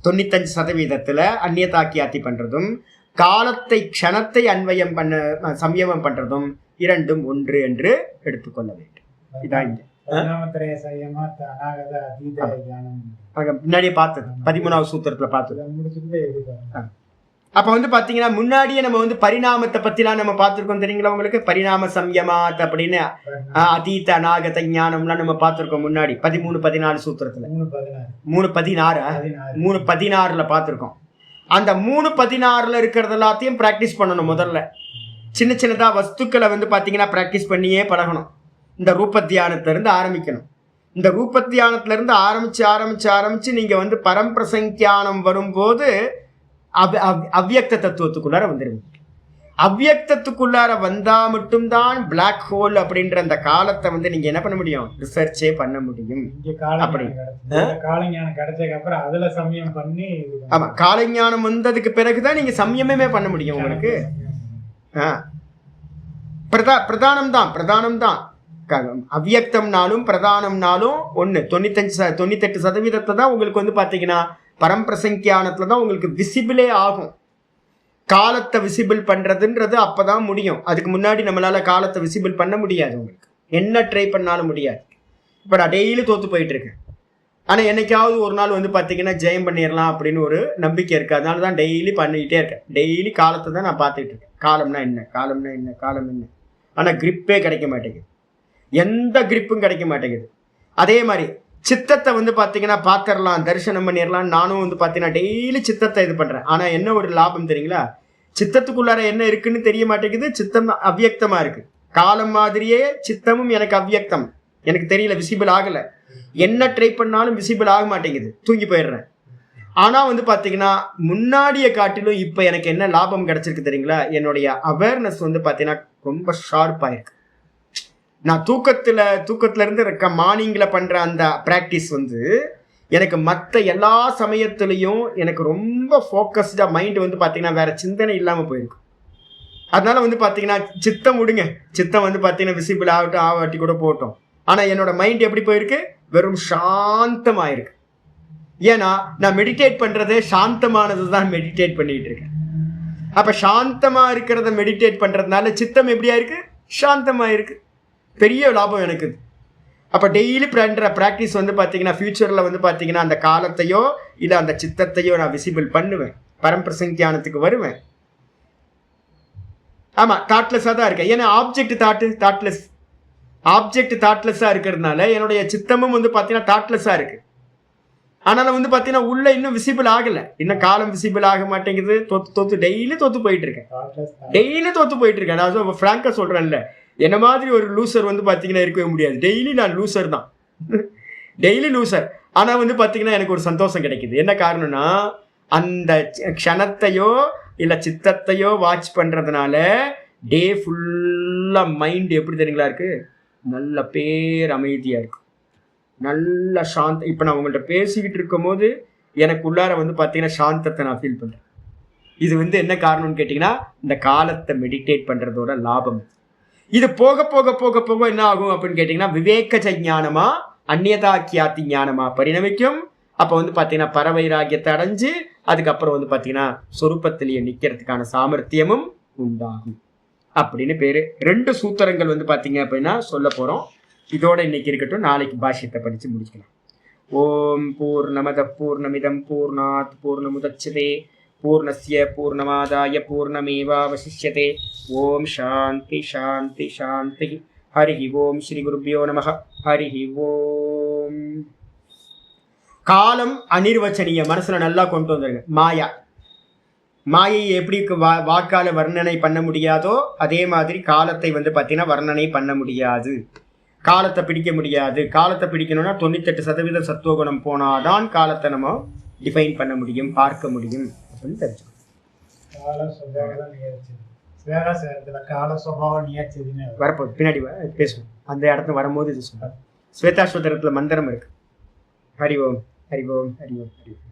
95% அந்நியதாக்கியாத்தி பண்றதும் காலத்தை க்ஷணத்தை அன்வயம் பண்ண சம்யமம் பண்றதும் இரண்டும் ஒன்று என்று எடுத்துக்கொள்ள வேண்டும். இதான் முன்னாடியே பார்த்தது 13வது சூத்திரத்துல பார்த்தது. அப்ப வந்து பாத்தீங்கன்னா முன்னாடியே நம்ம வந்து பரிணாமத்தை பத்திலாம் நம்ம பார்த்திருக்கோம் தெரியுங்களா உங்களுக்கு? பரிணாம சம்யமாத் அப்படின்னு அதீத அநாகத ஞானம்லாம் நம்ம பார்த்திருக்கோம் முன்னாடி 13-14 சூத்திரத்துல. 3:16 பார்த்திருக்கோம். அந்த 3:16 இருக்கிறது எல்லாத்தையும் பிராக்டிஸ் பண்ணணும். முதல்ல சின்ன சின்னதா வஸ்துக்களை வந்து பாத்தீங்கன்னா பிராக்டிஸ் பண்ணியே பழகணும். இந்த ரூப தியானத்துல இருந்து ஆரம்பிக்கணும். இந்த ரூப தியானத்துல இருந்து ஆரம்பிச்சு நீங்க வந்து பரம்பிரசங்கியானம் வரும்போது அவ்யக்த தத்துவத்துக்குள்ளார வந்துருங்க. அவ்யக்தத்துக்குள்ளார வந்தா மட்டும்தான் பிளாக் ஹோல் அப்படின்ற அந்த காலத்தை வந்து நீங்க என்ன பண்ண முடியும்? ரிசர்ச்சே பண்ண முடியும். அப்படி ஆமா, காலஞானம் வந்ததுக்கு பிறகுதான் நீங்க சம்யமே பண்ண முடியும். உங்களுக்கு பிரதானம் தான் அவ்யக்தம்னாலும் பிரதானம்னாலும் ஒண்ணு. 98% தான் உங்களுக்கு வந்து பாத்தீங்கன்னா பரம்பிரசங்கியானத்துல தான் உங்களுக்கு விசிபிளே ஆகும். காலத்தை விசிபிள் பண்றதுன்றது அப்பதான் முடியும். அதுக்கு முன்னாடி நம்மளால காலத்தை விசிபிள் பண்ண முடியாது. உங்களுக்கு என்ன ட்ரை பண்ணாலும் முடியாது. இப்ப நான் டெய்லி தோத்து போயிட்டு இருக்கேன். ஆனா என்னைக்காவது ஒரு நாள் வந்து பாத்தீங்கன்னா ஜெயம் பண்ணிடலாம் அப்படின்னு ஒரு நம்பிக்கை இருக்கு. அதனால தான் டெய்லி பண்ணிக்கிட்டே இருக்கேன். டெய்லி காலத்தை தான் நான் பார்த்துட்டு இருக்கேன். காலம் என்ன. ஆனா கிரிப்பே கிடைக்க மாட்டேங்குது. எந்த கிரிப்பும் கிடைக்க மாட்டேங்குது. அதே மாதிரி சித்தத்தை வந்து பாத்தீங்கன்னா பாத்திரலாம், தரிசனம் பண்ணிடலாம். நானும் வந்து பாத்தீங்கன்னா டெய்லி சித்தத்தை இது பண்றேன். ஆனா என்ன ஒரு லாபம் தெரியுங்களா? சித்தத்துக்குள்ளார என்ன இருக்குன்னு தெரிய மாட்டேங்குது. சித்தம் அவ்யக்தமா இருக்கு. காலம் மாதிரியே சித்தமும் எனக்கு அவ்யக்தம், எனக்கு தெரியல, விசிபிள் ஆகல. என்ன ட்ரை பண்ணாலும் விசிபிள் ஆக மாட்டேங்குது, தூங்கி போயிடுறேன். ஆனா வந்து பாத்தீங்கன்னா முன்னாடிய காட்டிலும் இப்ப எனக்கு என்ன லாபம் கிடைச்சிருக்கு தெரியுங்களா? என்னுடைய அவேர்னஸ் வந்து பாத்தீங்கன்னா ரொம்ப ஷார்ப்பா இருக்கு. நான் தூக்கத்துல இருந்து மார்னிங்ல பண்ற அந்த பிராக்டிஸ் வந்து எனக்கு மற்ற எல்லா சமயத்திலையும் எனக்கு ரொம்ப ஃபோக்கஸ்டா மைண்ட் வந்து பாத்தீங்கன்னா வேற சிந்தனை இல்லாம போயிருக்கு. அதனால வந்து பாத்தீங்கன்னா சித்தம் விடுங்க, சித்தம் வந்து பாத்தீங்கன்னா விசிபிள் ஆகட்டும் ஆவாட்டி கூட போட்டோம். ஆனா என்னோட மைண்ட் எப்படி போயிருக்கு? வெறும் சாந்தமாயிருக்கு. ஏன்னா நான் மெடிடேட் பண்றதே சாந்தமானது தான் மெடிடேட் பண்ணிட்டு இருக்கேன். அப்ப சாந்தமா இருக்கிறத மெடிடேட் பண்றதுனால சித்தம் எப்படியா இருக்கு? சாந்தமா இருக்கு. பெரிய லாபம் எனக்கு. அப்ப டெய்லி பண்ற பிராக்டிஸ் வந்து பாத்தீங்கன்னா ஃபியூச்சர்ல வந்து பாத்தீங்கன்னா அந்த காலத்தையோ இல்ல அந்த சித்தத்தையோ நான் விசிபிள் பண்ணுவேன். பரம்பிரசங்கியானத்துக்கு வருவேன். ஆமா, தாட்லெஸ்ஸா தான் இருக்கேன். ஏன்னா ஆப்ஜெக்ட் தாட்லெஸ்ஸா இருக்கிறதுனால என்னுடைய சித்தமும் வந்து பாத்தீங்கன்னா தாட்லெஸ்ஸா இருக்கு. ஆனாலும் வந்து பாத்தீங்கன்னா உள்ள இன்னும் விசிபிள் ஆகல. இன்னும் காலம் விசிபிள் ஆக மாட்டேங்குது. டெய்லி தோத்து போயிட்டு இருக்கேன். நான் பிராங்கா சொல்றேன்ல, என்ன மாதிரி ஒரு லூசர் வந்து பாத்தீங்கன்னா இருக்கவே முடியாது. டெய்லி நான் லூசர் தான். Daily loser. ஆனா வந்து பாத்தீங்கன்னா எனக்கு ஒரு சந்தோஷம் கிடைக்குது. என்ன காரணம்னா அந்த க்ஷணத்தையோ இல்ல சித்தத்தையோ வாட்ச் பண்றதுனால டே ஃபுல்லா மைண்ட் எப்படி தெரியுங்களா இருக்கு, நல்ல பேர் அமைதியா இருக்கு, நல்ல சாந்தம். இப்ப நான் உங்கள்ட்ட பேசிக்கிட்டு இருக்கும் போது எனக்கு உள்ளார வந்து பாத்தீங்கன்னா சாந்தத்தை நான் ஃபீல் பண்றேன். இது வந்து என்ன காரணம்னு கேட்டீங்கன்னா இந்த காலத்தை மெடிடேட் பண்றதோட லாபம். இது போக போக போக போக என்ன ஆகும் அப்படின்னு கேட்டீங்கன்னா விவேக ஞானமா அந்நியதாக்கியாத்தி ஞானமா பரிணமிக்கும். அப்ப வந்து பாத்தீங்கன்னா பரவைராகியத்தை அடைஞ்சு அதுக்கப்புறம் வந்து பாத்தீங்கன்னா சொரூபத்திலேயே நிக்கிறதுக்கான சாமர்த்தியமும் உண்டாகும் அப்படின்னு பேரு. 2 சூத்திரங்கள் வந்து பாத்தீங்க அப்படின்னா சொல்ல போறோம். இதோட இன்னைக்கு இருக்கட்டும், நாளைக்கு பாஷ்யத்தை படிச்சு முடிச்சுக்கலாம். ஓம் பூர்ணமத பூர்ணமிதம் பூர்ணாத் பூர்ணமுதச்யதே பூர்ணஸ்ய பூர்ணமாதாய பூர்ணமேவாவசிஷ்யதே. ஓம் சாந்தி சாந்தி சாந்தி. ஹரி ஓம் ஸ்ரீ குருபியோ நமஹ. ஹரி ஓம். காலம் அனிர்வச்சனீய, மனசுல நல்லா கொண்டு வந்துருங்க. மாயா, மாயை எப்படி வாக்கால வர்ணனை பண்ண முடியாதோ அதே மாதிரி காலத்தை வந்து பார்த்தீங்கன்னா வர்ணனை பண்ண முடியாது, காலத்தை பிடிக்க முடியாது. காலத்தை பிடிக்கணும்னா 98% சத்துவகுணம் போனாதான் காலத்தை நம்ம டிஃபைன் பண்ண முடியும், பார்க்க முடியும் அப்படின்னு தெரிஞ்சுக்கணும். வரப்போகுது பின்னாடி பேசுவோம், அந்த இடத்துல வரும்போது இது சொல்லுவாங்க. ஸ்வேதாஸ்வதரத்துல மந்திரம் இருக்கு. ஹரி ஓம் ஹரி ஓம் ஹரி ஓம் ஹரி ஓம்.